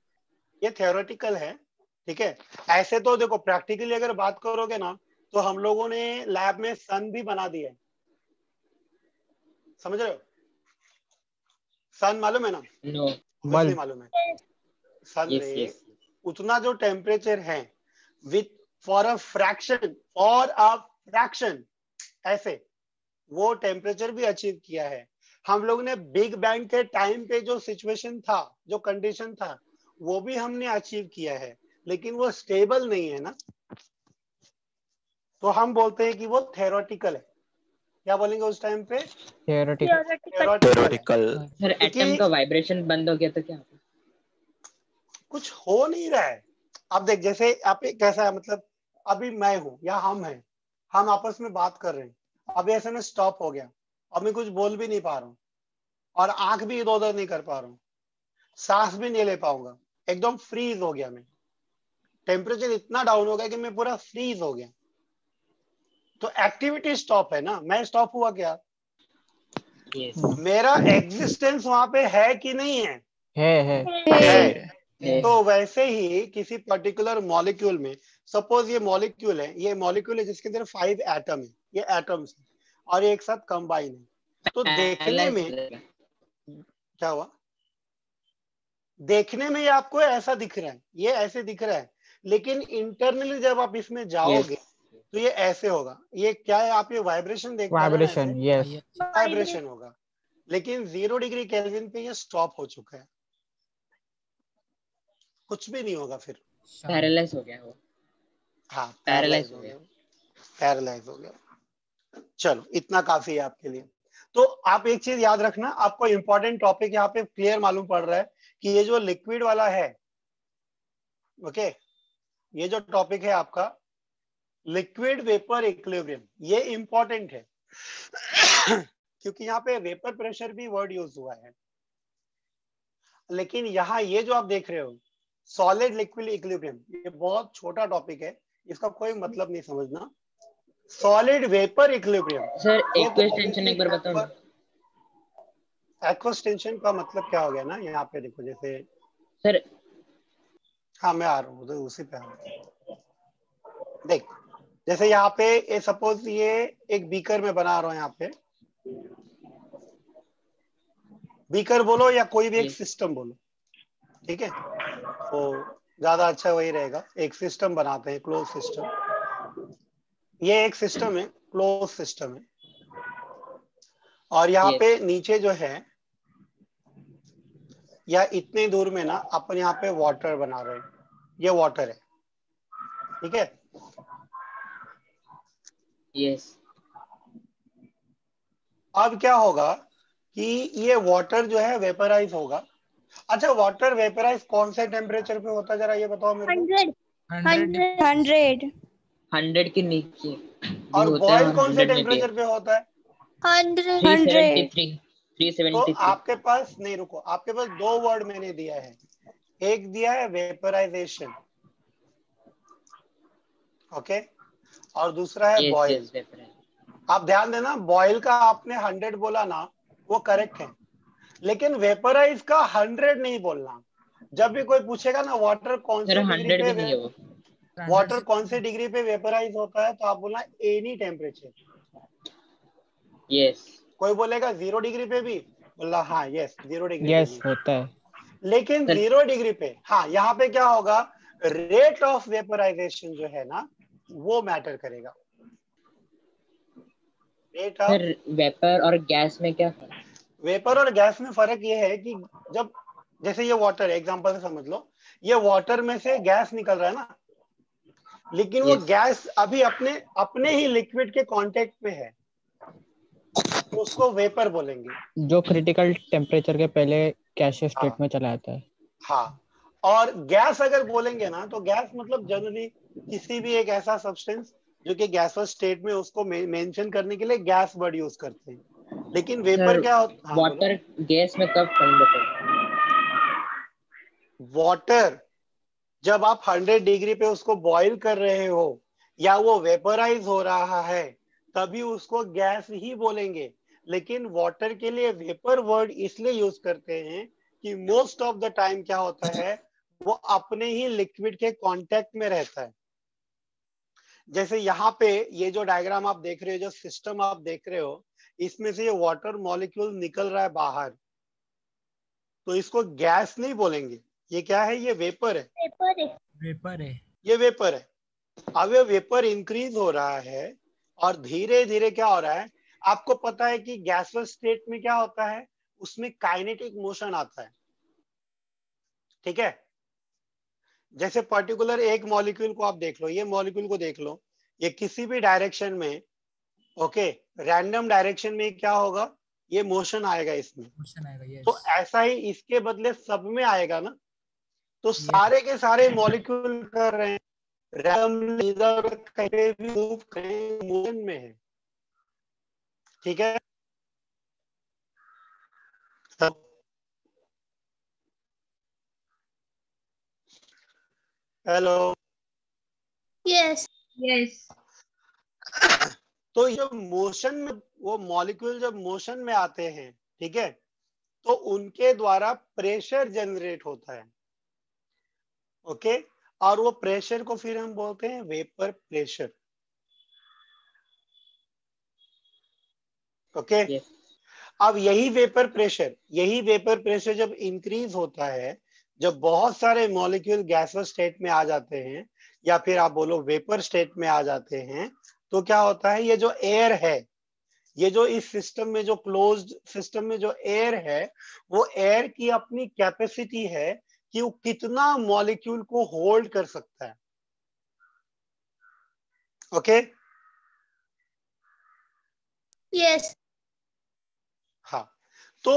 ये थियोरेटिकल है। ठीक है, ऐसे तो देखो प्रैक्टिकली अगर बात करोगे ना तो हम लोगों ने लैब में सन भी बना दिया है, समझ रहे हो? सन मालूम है ना? नो। कुछ नहीं बल्ब। मालूम है। सन यस में यस। उतना जो टेम्परेचर है विथ फॉर अ फ्रैक्शन ऐसे वो टेम्परेचर भी अचीव किया है। हम लोग ने बिग बैंग के टाइम पे जो सिचुएशन था, जो कंडीशन था, वो भी हमने अचीव किया है, लेकिन वो स्टेबल नहीं है ना, तो हम बोलते हैं कि वो थ्योरेटिकल है। क्या बोलेंगे उस टाइम पे? थियोरेटिकल। थ्योरेटिकल। सर एटम का वाइब्रेशन बंद हो गया तो क्या होगा? कुछ हो नहीं रहा है। अब देख, जैसे आप कैसा है, मतलब अभी मैं हूं या हम हैं, हम आपस में बात कर रहे हैं, अभी ऐसे में स्टॉप हो गया, अब मैं कुछ बोल भी नहीं पा रहा हूँ और आंख भी इधर उधर नहीं कर पा रहा हूँ, सांस भी नहीं ले पाऊंगा, एकदम फ्रीज हो गया। मैं टेम्परेचर इतना डाउन हो गया कि मैं पूरा फ्रीज हो गया, तो एक्टिविटी स्टॉप है ना, मैं स्टॉप हुआ क्या? यस मेरा एग्जिस्टेंस वहां पे है कि नहीं है? है। है। तो वैसे ही किसी पर्टिकुलर मॉलिक्यूल में, सपोज ये मॉलिक्यूल है जिसके अंदर 5 एटम है, ये एटम्स है और ये एक साथ कंबाइन है, तो देखने में क्या हुआ, देखने में ये आपको ऐसा दिख रहा है, ये ऐसे दिख रहा है, लेकिन इंटरनली जब आप इसमें जाओगे तो ये ऐसे होगा। ये क्या है, आप ये वाइब्रेशन देख पा रहे हैं वाइब्रेशन। यस। वाइब्रेशन होगा, लेकिन 0 डिग्री केल्विन पे ये स्टॉप हो चुका है, कुछ भी नहीं होगा फिर। पैरालाइज हो गया वो। हाँ, पैरालाइज पैरालाइज हो गया। पैरालाइज हो गया। चलो इतना काफी है आपके लिए। तो आप एक चीज याद रखना, आपको इंपॉर्टेंट टॉपिक यहाँ पे क्लियर मालूम पड़ रहा है कि ये जो लिक्विड वाला है, ओके, ये जो टॉपिक है आपका लिक्विड वेपर इक्विलिब्रियम, ये इंपॉर्टेंट है क्योंकि यहाँ पे वेपर प्रेशर भी वर्ड यूज हुआ है, लेकिन यहाँ ये जो आप देख रहे हो सॉलिड लिक्विड इक्विलिब्रियम, ये बहुत छोटा टॉपिक है, इसका कोई मतलब नहीं समझना। Solid vapour equilibrium sir aqueous tension एक बार बताओ ना। एक्वस टेंशन का मतलब क्या हो गया ना, यहाँ पे देखो जैसे सर हाँ मैं आ रहा हूँ, उसी पे आ रहा हूँ। देख जैसे यहाँ पे सपोज ये एक बीकर में बना रहा हूँ, यहाँ पे बीकर बोलो या कोई भी एक सिस्टम बोलो, ठीक है, तो ज्यादा अच्छा वही रहेगा। एक सिस्टम बनाते हैं, क्लोज सिस्टम, ये एक सिस्टम है, क्लोज सिस्टम है, और यहाँ पे नीचे जो है या इतने दूर में ना अपन यहाँ पे वाटर बना रहे हैं, ये वाटर है, ठीक है। यस। अब क्या होगा कि ये वाटर जो है वेपराइज होगा, अच्छा, वाटर वेपराइज कौन से टेम्परेचर पे होता है, जरा ये बताओ मेरे को। 100 100 के नीचे भी और होता है बॉयल और कौन से 100 में भी है। टेम्परेचर पे होता है? 100 तो 373। आपके पास नहीं, रुको, आपके पास दो वर्ड मैंने दिया है। एक दिया है वेपराइजेशन, ओके, और दूसरा है यस बॉयल। Yes vapour. आप ध्यान देना, बॉयल का आपने 100 बोला ना, वो करेक्ट है, लेकिन वेपराइज का 100 नहीं बोलना। जब भी कोई पूछेगा ना वाटर कौन सर से डिग्री 100 पे भी नहीं है वो। वाटर कौन से डिग्री पे वेपराइज होता है, तो आप बोलना एनी टेम्परेचर। यस कोई बोलेगा 0 डिग्री पे भी, बोला हाँ यस 0 डिग्री पे यस भी। होता है। लेकिन सर 0 डिग्री पे, हाँ, यहाँ पे क्या होगा, रेट ऑफ वेपराइजेशन जो है ना, वो मैटर करेगा। रेट ऑफ सर वेपर और गैस में क्या फर्क? वेपर और गैस में फर्क ये है कि जब, जैसे ये वाटर एग्जांपल से समझ लो, ये वाटर में से गैस निकल रहा है ना, लेकिन वो Yes. गैस अभी अपने अपने ही लिक्विड के कांटेक्ट में है, तो उसको वेपर बोलेंगे। जो क्रिटिकल टेम्परेचर के पहले गैसियस स्टेट हाँ में चला जाता है। हाँ, और गैस अगर बोलेंगे ना, तो गैस मतलब जनरली किसी भी एक ऐसा सब्सटेंस जो कि गैसोस स्टेट में, उसको मेंशन करने के लिए गैस वर्ड यूज करते हैं। लेकिन वेपर सर क्या होता, हाँ बोलो। वाटर गैस में कब कन्वर्ट होता है? वाटर जब आप 100 डिग्री पे उसको बॉईल कर रहे हो या वो वेपराइज हो रहा है, तभी उसको गैस ही बोलेंगे। लेकिन वाटर के लिए वेपर वर्ड इसलिए यूज करते हैं कि मोस्ट ऑफ द टाइम क्या होता है, वो अपने ही लिक्विड के कांटेक्ट में रहता है। जैसे यहाँ पे ये जो डायग्राम आप देख रहे हो, जो सिस्टम आप देख रहे हो, इसमें से ये वाटर मॉलिक्यूल निकल रहा है बाहर, तो इसको गैस नहीं बोलेंगे। ये क्या है, ये वेपर है, वेपर है। ये वेपर है। अब ये वेपर इंक्रीज हो रहा है और धीरे धीरे क्या हो रहा है, आपको पता है कि गैसलेस स्टेट में क्या होता है, उसमें काइनेटिक मोशन आता है, ठीक है। जैसे पर्टिकुलर एक मॉलिक्यूल को आप देख लो, ये मॉलिक्यूल को देख लो, ये किसी भी डायरेक्शन में, ओके, रैंडम डायरेक्शन में क्या होगा, ये मोशन आएगा इसमें। क्वेश्चन आएगा, यस। तो ऐसा ही इसके बदले सब में आएगा ना, तो सारे के सारे मॉलिक्यूल कर रहे हैं रैंडमली, इधर कहीं भी मूव करें, मोशन में है, ठीक है। हेलो, यस तो ये मोशन में, वो मॉलिक्यूल जब मोशन में आते हैं, ठीक है, तो उनके द्वारा प्रेशर जनरेट होता है, ओके, और वो प्रेशर को फिर हम बोलते हैं वेपर प्रेशर, ओके। Yes. अब यही वेपर प्रेशर जब इंक्रीज होता है, जब बहुत सारे मॉलिक्यूल गैसोस स्टेट में आ जाते हैं, या फिर आप बोलो वेपर स्टेट में आ जाते हैं, तो क्या होता है, ये जो एयर है, ये जो इस सिस्टम में, जो क्लोज्ड सिस्टम में जो एयर है, वो एयर की अपनी कैपेसिटी है कि वो कितना मॉलिक्यूल को होल्ड कर सकता है, ओके। यस हाँ, तो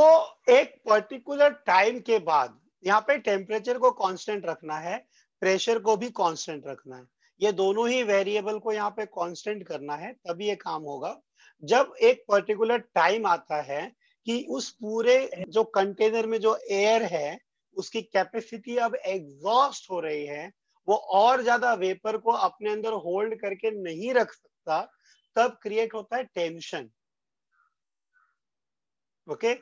एक पर्टिकुलर टाइम के बाद यहाँ पे टेम्परेचर को कांस्टेंट रखना है, प्रेशर को भी कांस्टेंट रखना है, ये दोनों ही वेरिएबल को यहाँ पे कांस्टेंट करना है, तभी ये काम होगा। जब एक पर्टिकुलर टाइम आता है कि उस पूरे जो कंटेनर में जो एयर है, उसकी कैपेसिटी अब एग्जॉस्ट हो रही है, वो और ज्यादा वेपर को अपने अंदर होल्ड करके नहीं रख सकता, तब क्रिएट होता है tension, okay.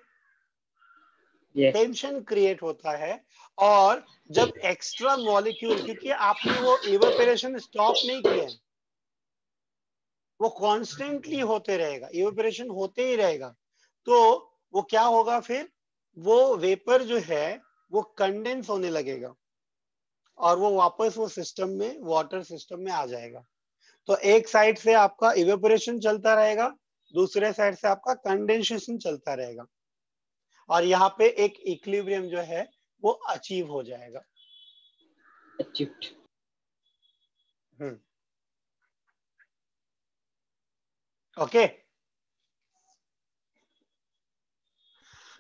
Yes. Tension create होता है, और जब एक्स्ट्रा मॉलिक्यूल, क्योंकि आपने वो इवेपोरेशन स्टॉप नहीं किया है, वो कॉन्स्टेंटली होते रहेगा, इवेपोरेशन होते ही रहेगा, तो वो क्या होगा फिर, वो वेपर जो है वो कंडेंस होने लगेगा, और वो वापस वो सिस्टम में, वाटर सिस्टम में आ जाएगा। तो एक साइड से आपका इवेपोरेशन चलता रहेगा, दूसरे साइड से आपका कंडेंसेशन चलता रहेगा, और यहाँ पे एक इक्विलिब्रियम जो है वो अचीव हो जाएगा। Achieved. ओके।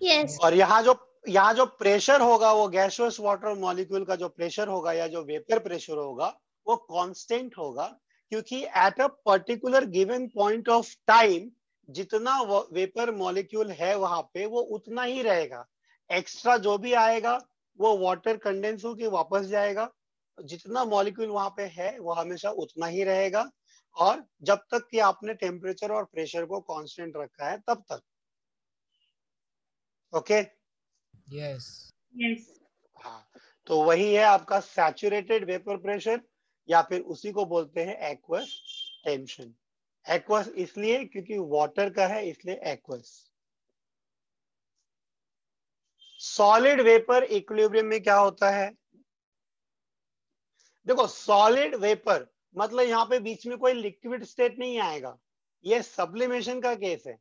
यस और यहाँ जो यहाँ जो प्रेशर होगा वो गैसियस वाटर मॉलिक्यूल का जो प्रेशर होगा या जो वेपर प्रेशर होगा वो कांस्टेंट होगा, क्योंकि at a particular given point of time जितना वेपर मॉलिक्यूल है वहां पे वो उतना ही रहेगा। एक्स्ट्रा जो भी आएगा वो वाटर कंडेंस होके वापस जाएगा। जितना मॉलिक्यूल वहां पे है वो हमेशा उतना ही रहेगा, और जब तक कि आपने टेम्परेचर और प्रेशर को कांस्टेंट रखा है तब तक। ओके यस यस हाँ, तो वही है आपका सैचुरेटेड वेपर प्रेशर, या फिर उसी को बोलते हैं एक्वस टेंशन। एक्वस इसलिए क्योंकि वाटर का है, इसलिए एक्वस। सॉलिड वेपर इक्विलिब्रियम में क्या होता है? देखो सॉलिड वेपर मतलब यहाँ पे बीच में कोई लिक्विड स्टेट नहीं आएगा, ये सब्लिमेशन का केस है।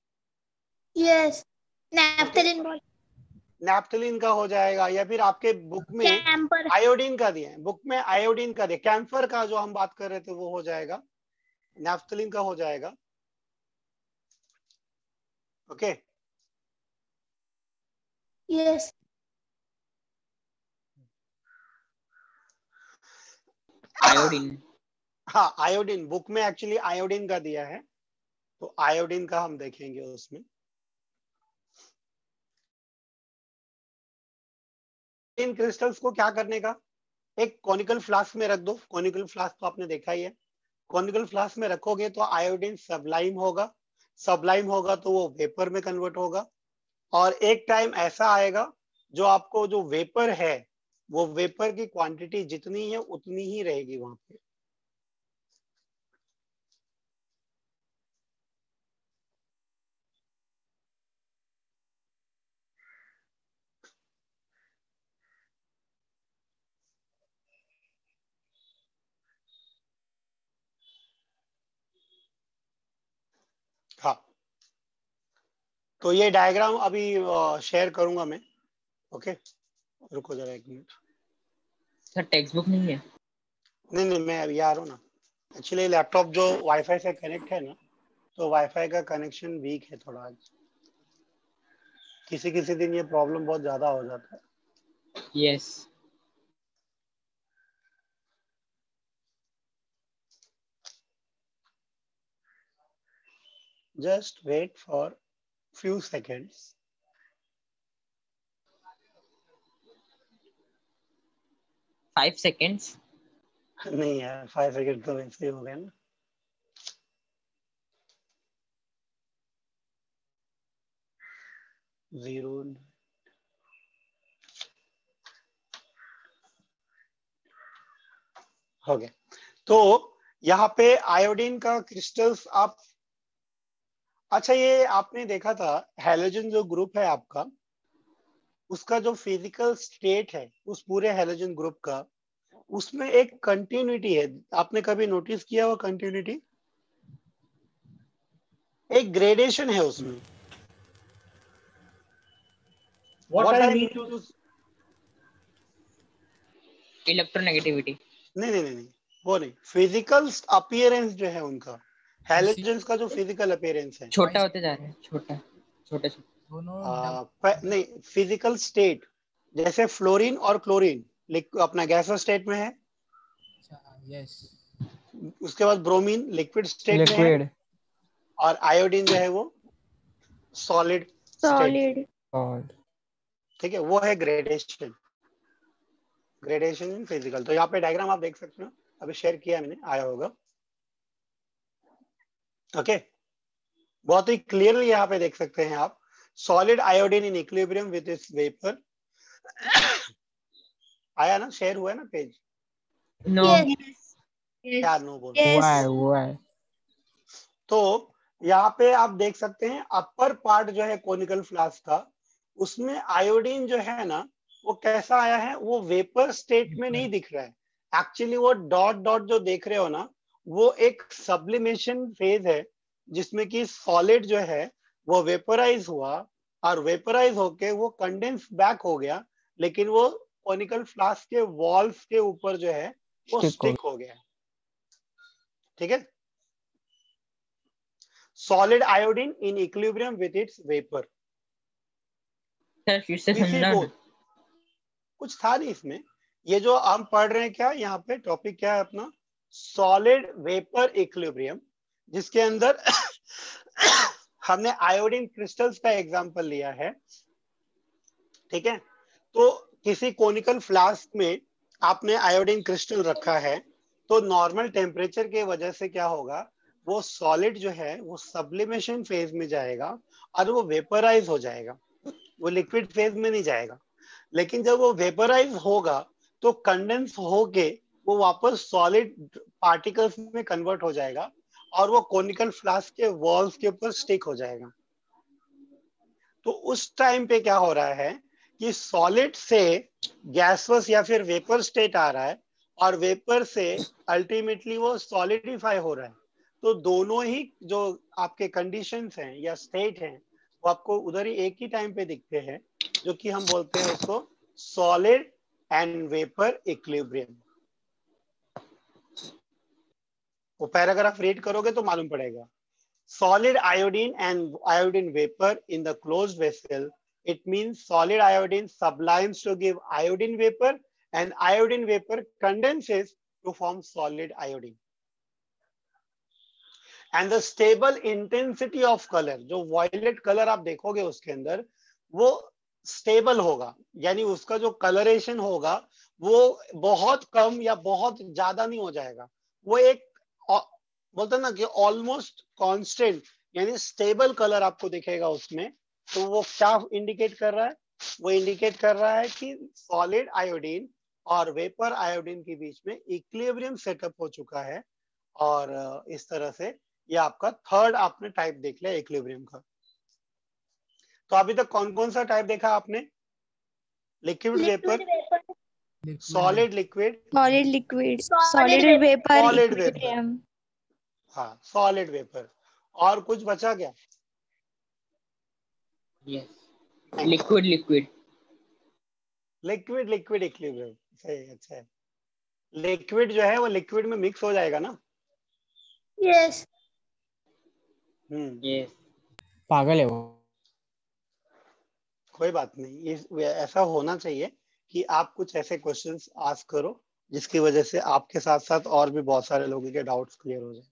यस नैप्थलीन नैप्थलीन का हो जाएगा, या फिर आपके बुक में कैंपर आयोडीन का दिया है, बुक में आयोडीन का दिया, कैम्फर का जो हम बात कर रहे थे वो हो जाएगा, नैप्थलीन का हो जाएगा। Okay yes iodine. हाँ आयोडीन, बुक में एक्चुअली आयोडीन का दिया है, तो आयोडीन का हम देखेंगे उसमें। इन क्रिस्टल्स को क्या करने का, एक कॉनिकल फ्लास्क में रख दो। कॉनिकल फ्लास्क तो आपने देखा ही है, कॉनिकल फ्लास्क में रखोगे तो आयोडीन सब्लाइम होगा, सब्लाइम होगा तो वो वेपर में कन्वर्ट होगा, और एक टाइम ऐसा आएगा जो आपको जो वेपर है वो वेपर की क्वांटिटी जितनी है उतनी ही रहेगी वहां पे। हाँ, तो ये डायग्राम अभी शेयर करूंगा मैं। ओके रुको जरा एक मिनट। सर टेक्स्ट बुक नहीं है? नहीं नहीं, मैं अभी आ रहा हूँ ना। एक्चुअली लैपटॉप जो वाईफाई से कनेक्ट है ना, तो वाईफाई का कनेक्शन वीक है थोड़ा आज। किसी किसी दिन ये प्रॉब्लम बहुत ज्यादा हो जाता है। Yes. Just wait for few seconds. 5 seconds। नहीं यार 5 सेकेंड तो वैसे ही हो गए ना। जीरो हो गया। तो यहाँ पे आयोडीन का क्रिस्टल्स आप, अच्छा ये आपने देखा था हैलोजन जो ग्रुप है आपका, उसका जो फिजिकल स्टेट है उस पूरे हैलोजन ग्रुप का, उसमें एक कंटिन्यूटी है। आपने कभी नोटिस किया वो कंटिन्यूटी? एक ग्रेडेशन है उसमें। What I mean to electronegativity. नहीं नहीं नहीं नहीं, वो नहीं, फिजिकल अपीयरेंस जो है उनका, हैलोजन्स का जो फिजिकल अपीयरेंस है, छोटा होते जा रहा है, छोटा छोटा छोटा। दोनों नहीं फिजिकल स्टेट, जैसे फ्लोरीन और क्लोरीन अपना गैसों स्टेट में है, यस उसके बाद ब्रोमीन लिक्विड स्टेट में है, लिक्विड और आयोडीन जो है वो सॉलिड स्टेट। सॉलिड और ठीक है, वो है ग्रेडेशन, ग्रेडेशन इन फिजिकल। तो यहाँ पे डायग्राम आप देख सकते हो, अभी शेयर किया मैंने, आया होगा। ओके बहुत ही क्लियरली यहाँ पे देख सकते हैं आप, solid iodine in equilibrium with its vapour. आया ना, शेयर हुआ है ना पेज? नो। क्या नो बोल? हुआ है तो यहाँ पे आप देख सकते हैं अपर पार्ट जो है कोनिकल फ्लास्क का, उसमें आयोडीन जो है ना वो कैसा आया है, वो वेपर स्टेट में नहीं दिख रहा है। एक्चुअली वो डॉट डॉट जो देख रहे हो ना, वो एक सब्लिमेशन फेज है, जिसमें कि सॉलिड जो है वो वेपराइज हुआ, और वेपराइज होके वो कंडेंस बैक हो गया, लेकिन वो कोनिकल फ्लास्क के वॉल्स के ऊपर जो है वो स्टिक हो गया। ठीक है, solid iodine in equilibrium with its vapor. Sir फिर से पीसी समझा बोल ना। कुछ था नहीं इसमें। ये जो हम पढ़ रहे हैं क्या यहाँ पे टॉपिक क्या है अपना, सॉलिड वेपर इक्विलिब्रियम, जिसके अंदर हमने आयोडीन क्रिस्टल्स का एग्जांपल लिया है। ठीक है, तो किसी कोनिकल फ्लास्क में आपने आयोडीन क्रिस्टल रखा है, तो नॉर्मल टेम्परेचर के वजह से क्या होगा, वो सॉलिड जो है वो सब्लिमेशन फेज में जाएगा और वो वेपराइज हो जाएगा, वो लिक्विड फेज में नहीं जाएगा। लेकिन जब वो वेपराइज होगा तो कंडेंस होके वो वापस सॉलिड पार्टिकल्स में कन्वर्ट हो जाएगा और वो कोनिकल फ्लास्क के वॉल्स के ऊपर स्टिक हो जाएगा। तो उस टाइम पे क्या हो रहा है कि सॉलिड से गैसवस या फिर वेपर स्टेट आ रहा है और वेपर से अल्टीमेटली वो सॉलिडिफाई हो रहा है। तो दोनों ही जो आपके कंडीशंस हैं या स्टेट हैं वो आपको उधर ही एक ही टाइम पे दिखते हैं, जो कि हम बोलते हैं उसको सॉलिड एंड वेपर इक्विलिब्रियम। वो पैराग्राफ रीड करोगे तो मालूम पड़ेगा। Solid iodine and iodine vapor in the closed vessel, it means solid iodine sublimes to give iodine vapor and iodine vapor condenses to form solid iodine. And the stable intensity of color, जो violet color आप देखोगे उसके अंदर वो stable होगा, यानी उसका जो कलरेशन होगा वो बहुत कम या बहुत ज्यादा नहीं हो जाएगा, वो एक बोलते ना कि ऑलमोस्ट कांस्टेंट यानी स्टेबल कलर आपको दिखेगा उसमें। तो वो क्या इंडिकेट कर रहा है, वो इंडिकेट कर रहा है कि सॉलिड आयोडीन और वेपर आयोडीन के बीच में इक्विलिब्रियम सेटअप हो चुका है। और इस तरह से ये आपका थर्ड आपने टाइप देख लिया इक्विलिब्रियम का। तो अभी तक कौन कौन सा टाइप देखा आपने, liquid vapour, solid liquid, solid liquid, solid vapour, solid vapour, equilibrium. हाँ सॉलिड वेपर। और कुछ बचा क्या? Yes, liquid liquid liquid liquid equilibrium, सही, अच्छा है। लिक्विड जो है वो लिक्विड में मिक्स हो जाएगा ना। यस। यस। पागल है वो। कोई बात नहीं, ये ऐसा होना चाहिए कि आप कुछ ऐसे क्वेश्चंस आस्क करो जिसकी वजह से आपके साथ साथ और भी बहुत सारे लोगों के डाउट्स क्लियर हो जाए।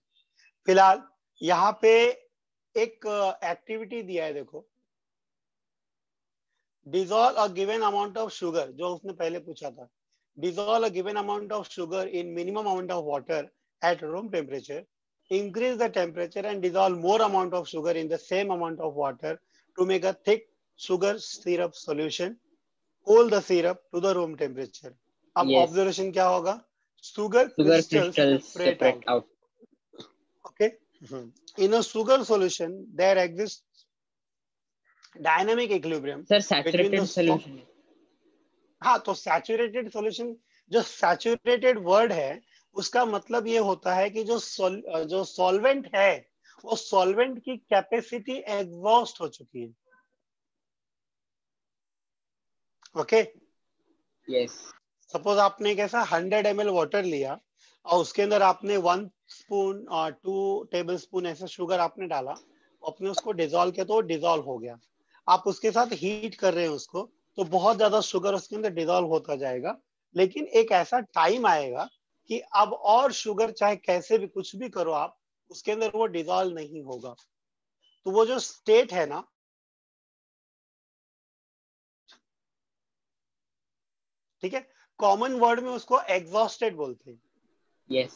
फिलहाल यहाँ पे एक एक्टिविटी दिया है, देखो, dissolve a given amount of sugar, जो उसने पहले पूछा था, dissolve a given amount of sugar in minimum amount of water at room temperature, increase the temperature and dissolve more amount of sugar in the same amount of water to make a thick sugar syrup solution, cool the syrup to the room temperature. अब Yes. Observation क्या होगा, sugar sugar crystals crystals separate separate out. out. Okay. In a sugar solution there exists dynamic equilibrium Sir, between saturated the solution है। हाँ, तो saturated solution, जो saturated word है उसका मतलब ये होता है कि जो सॉल्वेंट है वो सॉल्वेंट की कैपेसिटी एग्जॉस्ट हो चुकी है। Okay, yes. सपोज आपने कैसा 100 ml वाटर लिया और उसके अंदर आपने 1 स्पून और 2 टेबल स्पून ऐसा शुगर आपने डाला, आपने उसको डिसॉल्व किया तो वो डिसॉल्व हो गया। आप उसके साथ हीट कर रहे हैं उसको, तो बहुत ज्यादा शुगर उसके अंदर डिसॉल्व होता जाएगा। लेकिन एक ऐसा टाइम आएगा कि अब और शुगर चाहे कैसे भी कुछ भी करो आप, उसके अंदर वो डिसॉल्व नहीं होगा। तो वो जो स्टेट है ना, ठीक है, कॉमन वर्ड में उसको एग्जॉस्टेड बोलते हैं। यस।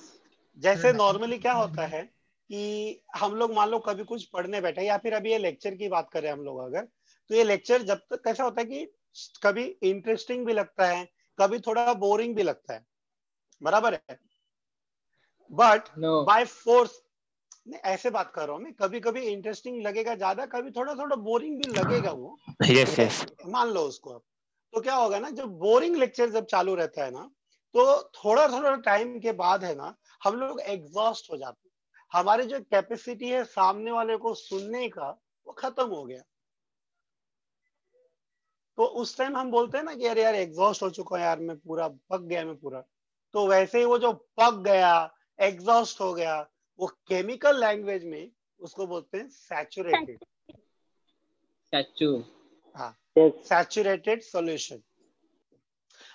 जैसे नॉर्मली क्या होता है कि हम लोग मान लो कभी कुछ पढ़ने बैठे, या फिर अभी ये लेक्चर की बात करें हम लोग अगर, तो ये लेक्चर जब तक कैसा होता है कि कभी इंटरेस्टिंग भी लगता है, कभी थोड़ा बोरिंग भी लगता है, बराबर है। बट बाय फोर्स, ऐसे बात कर रहा हूं मैं, कभी कभी इंटरेस्टिंग लगेगा ज्यादा, कभी थोड़ा थोड़ा बोरिंग भी लगेगा वो। Yes yes. मान लो उसको अब, तो क्या होगा ना, जब बोरिंग लेक्चर जब चालू रहता है ना, तो थोड़ा थोड़ा टाइम के बाद है ना हम लोग एग्जॉस्ट हो जाते हैं, हमारी जो कैपेसिटी है सामने वाले को सुनने का वो खत्म हो गया। तो उस टाइम हम बोलते हैं ना कि अरे यार एग्जॉस्ट हो चुका है यार, मैं पूरा पक गया, मैं पूरा। तो वैसे ही वो जो पक गया, एग्जॉस्ट हो गया, वो केमिकल लैंग्वेज में उसको बोलते हैं सैचुरेटेड। सैचू। हाँ, सैचुरेटेड सॉल्यूशन।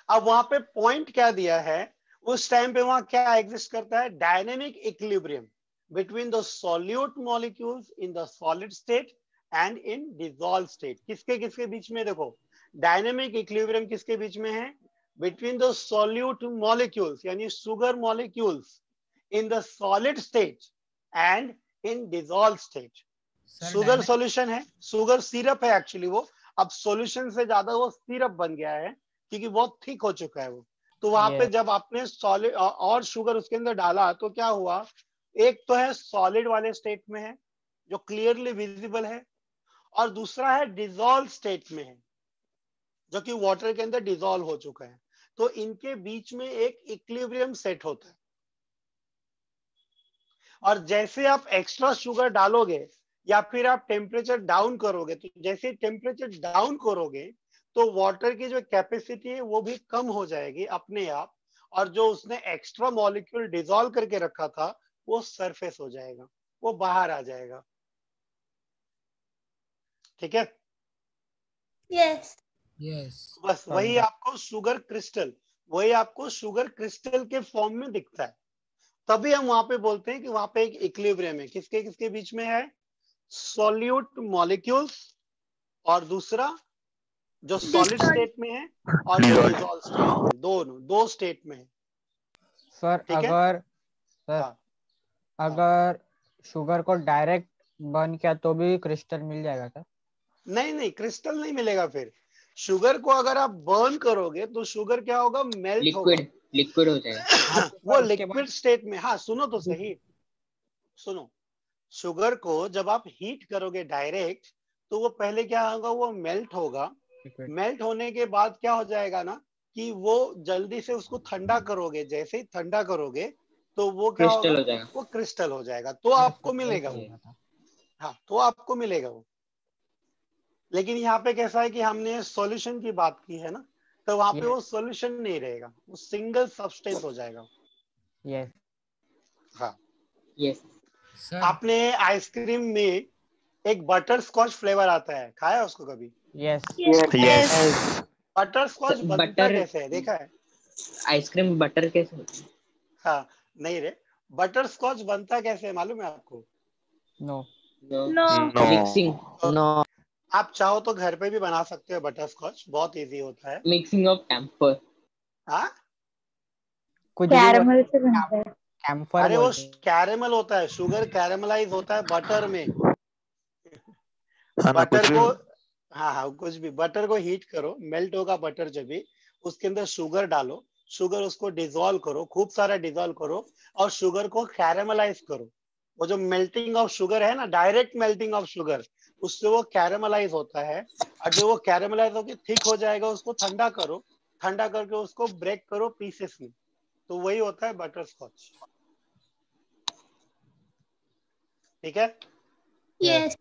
अब वहां पे पॉइंट क्या दिया है, उस टाइम पे वहां क्या एग्जिस्ट करता है, dynamic equilibrium between the solute molecules in the solid state and in dissolve state. किसके किसके बीच में, देखो डायनेमिक इक्विलिब्रियम किसके बीच में है, बिटवीन द सॉल्यूट मॉलिक्यूल्स यानी sugar molecules in the solid state and in dissolve state. Sugar solution है, sugar syrup है एक्चुअली, वो अब सॉल्यूशन से ज्यादा वो सिरप बन गया है क्योंकि बहुत थिक हो चुका है वो। तो वहां पे जब आपने सॉलिड और शुगर उसके अंदर डाला तो क्या हुआ, एक तो है सॉलिड वाले स्टेट में है जो क्लियरली विजिबल है, और दूसरा है डिसॉल्व स्टेट में है जो कि वाटर के अंदर डिसॉल्व हो चुका है। तो इनके बीच में एक इक्विलिब्रियम सेट होता है, और जैसे आप एक्स्ट्रा शुगर डालोगे या फिर आप टेम्परेचर डाउन करोगे, तो जैसे टेम्परेचर डाउन करोगे तो वाटर की जो कैपेसिटी है वो भी कम हो जाएगी अपने आप, और जो उसने एक्स्ट्रा मॉलिक्यूल डिसॉल्व करके रखा था वो सरफेस हो जाएगा, वो बाहर आ जाएगा। ठीक है, यस यस बस वही आपको शुगर क्रिस्टल, वही आपको शुगर क्रिस्टल के फॉर्म में दिखता है। तभी हम वहां पे बोलते हैं कि वहां पे एक इक्विलिब्रियम है, किसके किसके बीच में है, सॉल्यूट मॉलिक्यूल्स और दूसरा जो सॉलिड स्टेट में है और जो डिसॉल्व स्टेट में, दोनों दो स्टेट में है। सर ठीक है, अगर सर हाँ, अगर शुगर को डायरेक्ट बर्न किया तो भी क्रिस्टल मिल जाएगा क्या? नहीं नहीं, क्रिस्टल नहीं मिलेगा। फिर शुगर को अगर आप बर्न करोगे तो शुगर क्या होगा, मेल्ट होगा, लिक्विड हो जाएगा। वो लिक्विड स्टेट में। हाँ सुनो तो सही, सुनो, शुगर को जब आप हीट करोगे डायरेक्ट तो वो पहले क्या होगा, वो मेल्ट होगा। मेल्ट होने के बाद क्या हो जाएगा ना कि वो जल्दी से उसको ठंडा करोगे, जैसे ही ठंडा करोगे तो वो क्या क्रिस्टल होगा, हो जाएगा। वो क्रिस्टल हो जाएगा, तो आपको मिलेगा वो। हाँ तो आपको मिलेगा वो। लेकिन यहाँ पे कैसा है कि हमने सॉल्यूशन की बात की है ना, तो वहां पे वो सॉल्यूशन नहीं रहेगा, वो सिंगल सब्सटेंस हो जाएगा। यस हाँ यस सर आपने आइसक्रीम में एक बटर स्कॉच फ्लेवर आता है, खाया उसको कभी? यस यस बटर स्कॉच बनता बटर कैसे है, देखा है? आइसक्रीम बटर कैसे होती है? हाँ नहीं रे, बटर स्कॉच बनता कैसे है मालूम है आपको? नो नो मिक्सिंग तो आप चाहो तो घर पे भी बना सकते हो बटर स्कॉच, बहुत इजी होता है। Mixing of camphor. हाँ कुछ भी कैरमल से बनता है। कैम्फर अरे वो बोलते हैं। कैरेमल होता है, शुगर कैरेमलाइज होता है बटर में। हाँ ना, कुछ बटर भी को, हाँ हाँ कुछ भी, बटर को हीट करो, मेल्ट होगा बटर जब भी, उसके अंदर शुगर डालो, शुगर उसको डिसॉल्व करो, खूब सारा डिसॉल्व करो, और शुगर को कैरेमलाइज करो। वो जो मेल्टिंग ऑफ शुगर है ना, डायरेक्ट मेल्टिंग ऑफ शुगर, उससे वो कैरेमलाइज होता है, और जो वो कैरेमलाइज होकर थिक हो जाएगा उसको ठंडा करो, ठंडा करके उसको ब्रेक करो पीसेस में, तो वही होता है बटर स्कॉच। ठीक है, यस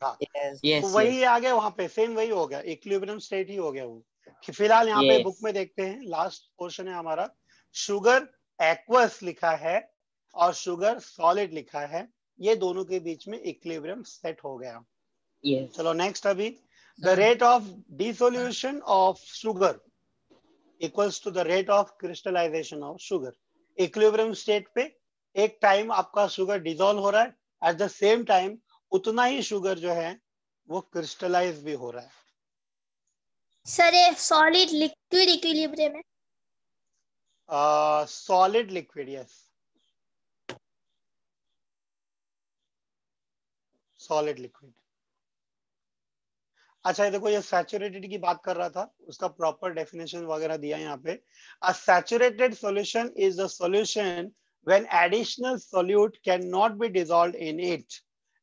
हाँ यस तो यस वही यस आ गया, वहां पे सेम वही हो गया, इक्विलिब्रियम स्टेट ही हो गया वो। कि फिलहाल यहाँ पे बुक यस में देखते हैं, लास्ट पोर्शन है हमारा, शुगर एक्वस लिखा है और शुगर सॉलिड लिखा है, ये दोनों के बीच में इक्विलिब्रियम सेट हो गया। यस चलो नेक्स्ट, अभी the sir rate of dissolution of sugar equals to the rate of crystallization of sugar. Equilibrium state पे एक टाइम आपका शुगर डिसॉल्व हो रहा है, एट द सेम टाइम उतना ही शुगर जो है वो क्रिस्टलाइज भी हो रहा है। सर ये सॉलिड लिक्विड इक्विलिब्रियम है। Solid liquid, yes solid liquid. अच्छा ये देखो, ये सैचुरेटेड की बात कर रहा था, उसका प्रॉपर डेफिनेशन वगैरह दिया है यहाँ पे। अ saturated solution is a solution when additional solute cannot be dissolved in it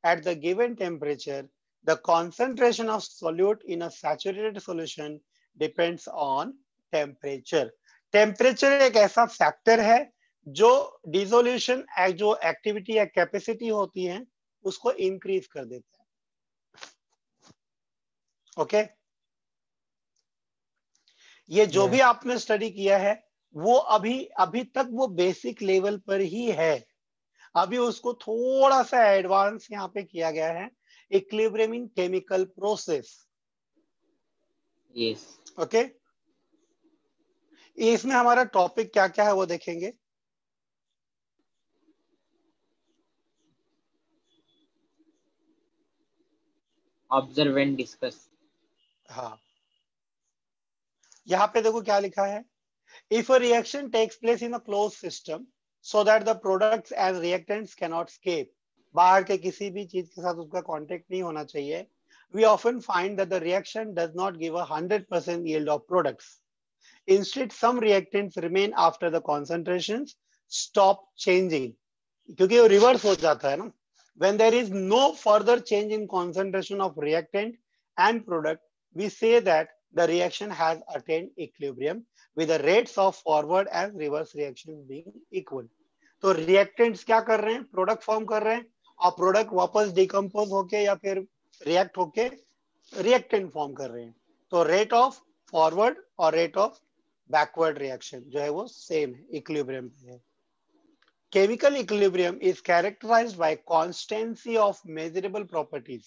at the given temperature. The concentration of solute in a saturated solution depends on temperature. Temperature एक ऐसा factor है जो dissolution जो activity या capacity होती है उसको increase कर देता है। ओके ये जो भी आपने स्टडी किया है वो अभी तक वो बेसिक लेवल पर ही है, अभी उसको थोड़ा सा एडवांस यहाँ पे किया गया है, इक्विलिब्रियम इन केमिकल प्रोसेस। यस। ओके, इसमें हमारा टॉपिक क्या क्या है वो देखेंगे। Observe and discuss. हाँ, यहाँ पे देखो क्या लिखा है। If a reaction takes place in a closed system so that the products and reactants cannot escape, बाहर के किसी भी चीज के साथ उसका कांटेक्ट नहीं होना चाहिए, we often find that the reaction does not give a 100% yield of products. Instead, some reactants remain after the concentrations stop changing. क्योंकि वो रिवर्स हो जाता है ना। When there is no further change in concentration of reactant and product, we say that the reaction has attained equilibrium with the rates of forward and reverse reactions being equal. तो reactants क्या कर रहे हैं, product form कर रहे हैं, और product वापस डिकम्पोज होके या फिर रिएक्ट होके रिएक्टेंट फॉर्म कर रहे हैं। तो रेट ऑफ फॉरवर्ड और रेट ऑफ बैकवर्ड रिएक्शन जो है वो सेम है, इक्विलिब्रियम पे है। Chemical equilibrium is characterized by constancy of measurable properties.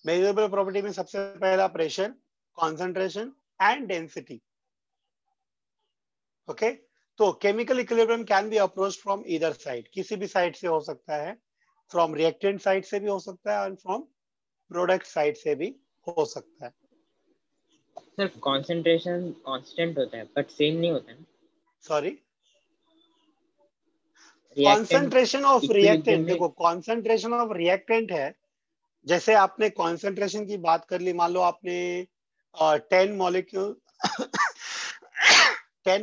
Measurable property में सबसे पहला pressure, concentration and density. Okay, तो chemical equilibrium can be approached from either side. किसी भी साइड से हो सकता है, from reactant साइड से भी हो सकता है और from product साइड से भी हो सकता है। सर कंसंट्रेशन कांस्टेंट होता है बट सेम नहीं होता है। सॉरी, कॉन्सेंट्रेशन ऑफ रिएक्टेंट, देखो कॉन्सेंट्रेशन ऑफ रिएक्टेंट है, जैसे आपने कॉन्सेंट्रेशन की बात कर ली, मान लो आपने 10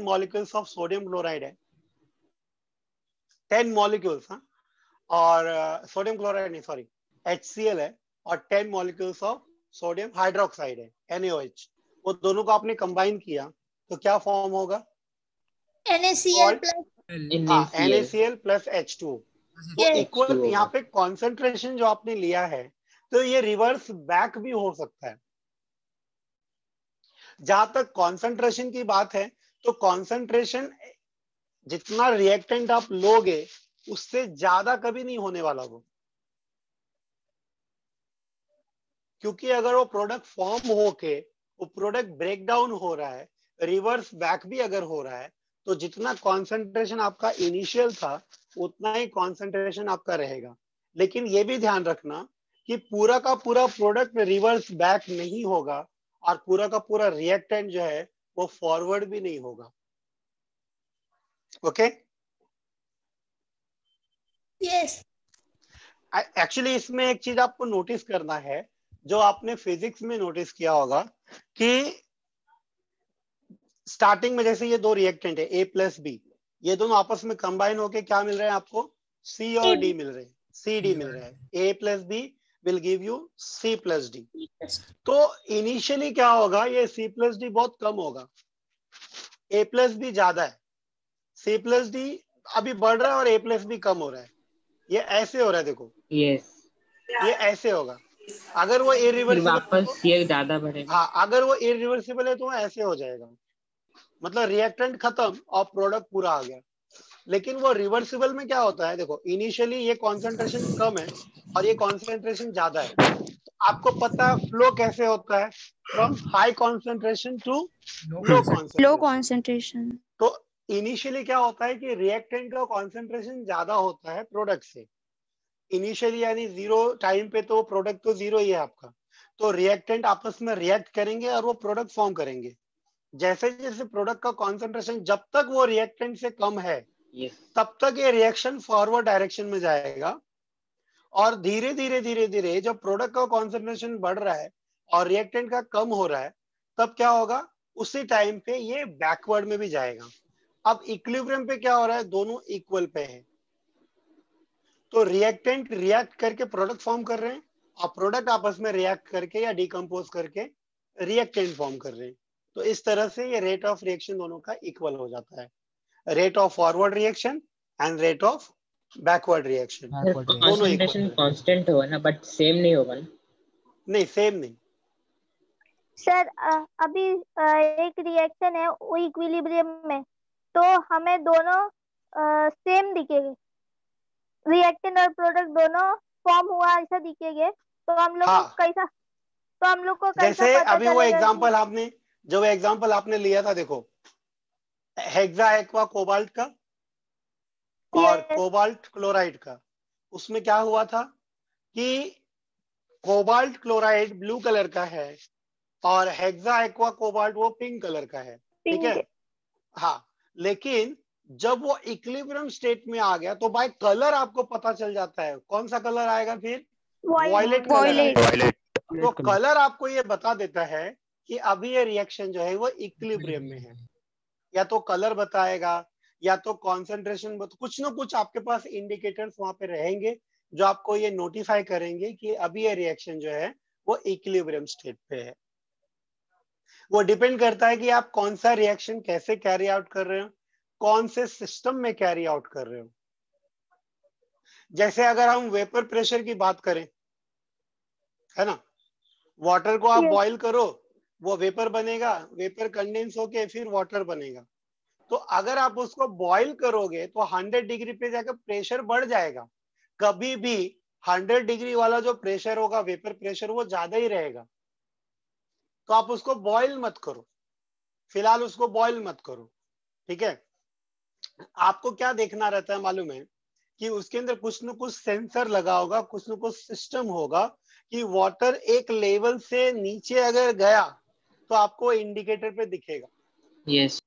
मॉलिक्यूल्स ऑफ सोडियम क्लोराइड है, 10 मॉलिक्यूल्स, हाँ, और सोडियम क्लोराइड नहीं सॉरी HCl है, और 10 मॉलिक्यूल्स ऑफ सोडियम हाइड्रोक्साइड है NaOH, वो दोनों को आपने कंबाइन किया तो क्या फॉर्म होगा, NaCl plus NaCl plus H2O। तो इक्वल यहाँ पे कॉन्सेंट्रेशन जो आपने लिया है तो ये रिवर्स बैक भी हो सकता है। जहां तक कॉन्सेंट्रेशन की बात है तो कॉन्सेंट्रेशन जितना रिएक्टेंट आप लोगे उससे ज्यादा कभी नहीं होने वाला वो, क्योंकि अगर वो प्रोडक्ट फॉर्म होके वो प्रोडक्ट ब्रेक डाउन हो रहा है, रिवर्स बैक भी अगर हो रहा है, तो जितना कॉन्सेंट्रेशन आपका इनिशियल था उतना ही कॉन्सेंट्रेशन आपका रहेगा। लेकिन ये भी ध्यान रखना कि पूरा का पूरा प्रोडक्ट रिवर्स बैक नहीं होगा और पूरा का पूरा रिएक्टेंट जो है वो फॉरवर्ड भी नहीं होगा। ओके, yes एक्चुअली इसमें एक चीज आपको नोटिस करना है, जो आपने फिजिक्स में नोटिस किया होगा कि स्टार्टिंग में जैसे ये दो रिएक्टेंट है A प्लस B, ये दोनों आपस में कंबाइन होके क्या मिल रहे हैं आपको, C और D मिल रहे हैं, CD मिल रहा है। A plus B will give you C plus D। तो इनिशियली क्या होगा, ये C प्लस D बहुत कम होगा, A प्लस B ज्यादा है, C प्लस D अभी बढ़ रहा है और A प्लस B कम हो रहा है। ये ऐसे हो रहा है, देखो यस, ये ऐसे होगा। अगर वो इरिवर्सिबल वापस ये ज्यादा बढ़ेगा। हाँ, अगर वो इरिवर्सिबल है तो वो ऐसे हो जाएगा, मतलब रिएक्टेंट खत्म और प्रोडक्ट पूरा आ गया। लेकिन वो रिवर्सिबल में क्या होता है, देखो इनिशियली ये कॉन्सेंट्रेशन कम है और ये कॉन्सेंट्रेशन ज्यादा है, तो आपको पता है फ्लो कैसे होता है, from high concentration to low concentration तो इनिशियली क्या होता है कि रिएक्टेंट का कॉन्सेंट्रेशन ज्यादा होता है प्रोडक्ट से इनिशियली, यानी जीरो टाइम पे तो प्रोडक्ट तो जीरो ही है आपका, तो रिएक्टेंट आपस में रिएक्ट करेंगे और वो प्रोडक्ट फॉर्म करेंगे। जैसे जैसे प्रोडक्ट का कॉन्सेंट्रेशन जब तक वो रिएक्टेंट से कम है तब तक ये रिएक्शन फॉरवर्ड डायरेक्शन में जाएगा, और धीरे धीरे धीरे धीरे जब प्रोडक्ट का कॉन्सेंट्रेशन बढ़ रहा है और रिएक्टेंट का कम हो रहा है तब क्या होगा, उसी टाइम पे ये बैकवर्ड में भी जाएगा। अब इक्विलिब्रियम पे क्या हो रहा है, दोनों इक्वल पे है, तो रिएक्टेंट रिएक्ट करके प्रोडक्ट फॉर्म कर रहे हैं और प्रोडक्ट आपस में रिएक्ट करके या डिकम्पोज करके रिएक्टेंट फॉर्म कर रहे हैं। तो इस तरह से ये रेट ऑफ रिएक्शन दोनों का इक्वल हो जाता है, rate of forward reaction and rate of backward reaction दोनों कंसंट्रेशन कांस्टेंट होगा ना, बट सेम नहीं होगा ना। नहीं, सेम नहीं सर अभी एक रिएक्शन है वो इक्विलिब्रियम में, तो हमें दोनों सेम दिखेंगे, रिएक्टेंट और प्रोडक्ट दोनों फॉर्म हुआ ऐसा दिखेंगे, तो हम लोग को कैसा, तो हम लोग को कैसा जैसे पता अभी वो चलेगा एग्जांपल आपने जो एग्जांपल आपने लिया था, देखो हेक्सा एक्वा कोबाल्ट का और Yes. कोबाल्ट क्लोराइड का, उसमें क्या हुआ था कि कोबाल्ट क्लोराइड ब्लू कलर का है और हेक्सा एक्वा कोबाल्ट वो पिंक कलर का है, ठीक है। Pink. हाँ, लेकिन जब वो इक्विलिब्रियम स्टेट में आ गया तो बाय कलर आपको पता चल जाता है कौन सा कलर आएगा, फिर वॉयलेट कलर Violet. आएगा। Violet. तो कलर आपको ये बता देता है कि अभी ये रिएक्शन जो है वो इक्विलिब्रियम में है, या तो कलर बताएगा या तो कॉन्सेंट्रेशन, कुछ ना कुछ आपके पास इंडिकेटर्स वहां पे रहेंगे जो आपको ये नोटिफाई करेंगे कि अभी ये रिएक्शन जो है वो इक्विलिब्रियम स्टेट पे है। वो डिपेंड करता है कि आप कौन सा रिएक्शन कैसे कैरी आउट कर रहे हो, कौन से सिस्टम में कैरी आउट कर रहे हो। जैसे अगर हम वेपर प्रेशर की बात करें, है ना, वाटर को आप Yes. बॉईल करो, वो वेपर बनेगा, वेपर कंडेंस होके फिर वाटर बनेगा। तो अगर आप उसको बॉईल करोगे तो 100 डिग्री पे जाकर प्रेशर बढ़ जाएगा। कभी भी 100 डिग्री वाला जो प्रेशर होगा, वेपर प्रेशर, वो ज्यादा ही रहेगा। तो आप उसको बॉईल मत करो, फिलहाल उसको बॉईल मत करो, ठीक है। आपको क्या देखना रहता है मालूम है कि उसके अंदर कुछ न कुछ सेंसर लगा होगा, कुछ न कुछ सिस्टम होगा कि वाटर एक लेवल से नीचे अगर गया तो आपको इंडिकेटर पे दिखेगा। यस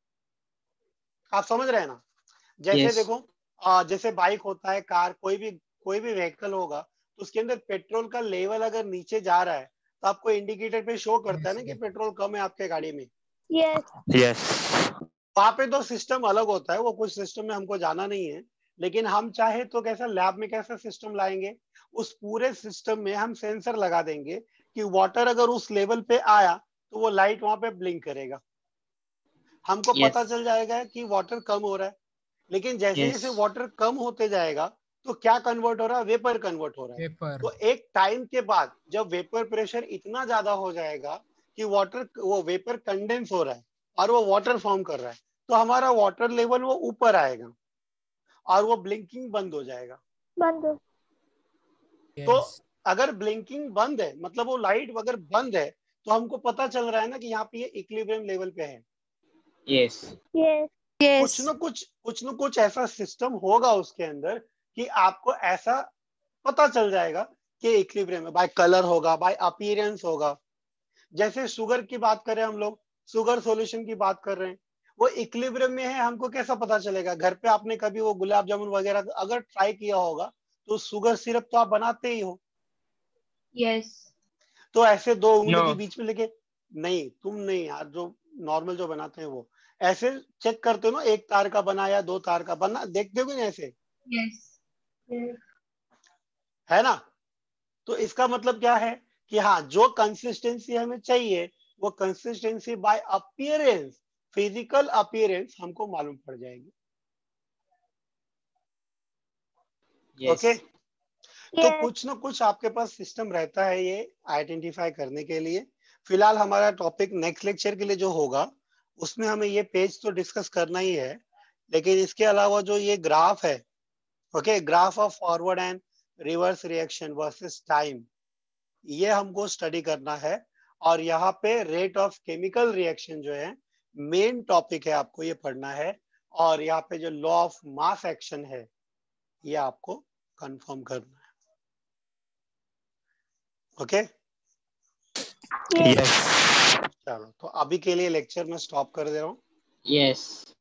आप समझ रहे हैं ना। जैसे यस देखो जैसे बाइक होता है, कार, कोई भी व्हीकल होगा, तो उसके अंदर पेट्रोल का लेवल अगर नीचे जा रहा है तो आपको इंडिकेटर पे शो करता है ना कि पेट्रोल कम है आपके गाड़ी में। Yes. Yes. वहां पे तो सिस्टम अलग होता है, वो कुछ सिस्टम में हमको जाना नहीं है, लेकिन हम चाहे तो कैसा लैब में कैसा सिस्टम लाएंगे, उस पूरे सिस्टम में हम सेंसर लगा देंगे कि वाटर अगर उस लेवल पे आया तो वो लाइट वहां पे ब्लिंक करेगा, हमको पता यस चल जाएगा कि वाटर कम हो रहा है। लेकिन जैसे यस जैसे वाटर कम होते जाएगा तो क्या कन्वर्ट हो रहा है, वेपर कन्वर्ट हो रहा है। पेपर तो एक टाइम के बाद जब वेपर प्रेशर इतना ज्यादा हो जाएगा कि वाटर, वो वेपर कंडेंस हो रहा है और वो वाटर फॉर्म कर रहा है, तो हमारा वाटर लेवल वो ऊपर आएगा और वो ब्लिंकिंग बंद हो जाएगा। बंद। तो यस अगर ब्लिंकिंग बंद है, मतलब वो लाइट अगर बंद है, तो हमको पता चल रहा है ना कि यहाँ पे ये इक्विलिब्रियम लेवल पे है। Yes Yes. कुछ न कुछ ऐसा सिस्टम होगा उसके अंदर कि आपको ऐसा पता चल जाएगा कि इक्विलिब्रियम है। बाय कलर होगा, बाय अपीयरेंस होगा। जैसे शुगर की बात करें, हम लोग शुगर सॉल्यूशन की बात कर रहे हैं, वो इक्विलिब्रियम में है, हमको कैसा पता चलेगा। घर पे आपने कभी वो गुलाब जामुन वगैरह अगर ट्राई किया होगा तो शुगर सिरप तो आप बनाते ही हो, Yes. तो ऐसे दो उंगली नो के बीच में लेके, नहीं तुम नहीं यार, जो नॉर्मल जो बनाते हैं वो ऐसे चेक करते हो ना, एक तार का बना या दो तार का बना, देखते हो कि नहीं ऐसे, Yes. Yes. है ना। तो इसका मतलब क्या है कि हाँ, जो कंसिस्टेंसी हमें चाहिए वो consistency by appearance, physical appearance हमको मालूम पड़ जाएगी। यस ओके, तो Yes. कुछ ना कुछ आपके पास सिस्टम रहता है ये आइडेंटिफाई करने के लिए। फिलहाल हमारा टॉपिक नेक्स्ट लेक्चर के लिए जो होगा उसमें हमें ये पेज तो डिस्कस करना ही है, लेकिन इसके अलावा जो ये ग्राफ है, okay, graph of forward and reverse reaction versus time, ये हमको स्टडी करना है। और यहाँ पे रेट ऑफ केमिकल रिएक्शन जो है मेन टॉपिक है, आपको ये पढ़ना है। और यहाँ पे जो लॉ ऑफ मास एक्शन है ये आपको कंफर्म करना है। Okay, Yes. Yes. चलो तो अभी के लिए लेक्चर में स्टॉप कर दे रहा हूँ। यस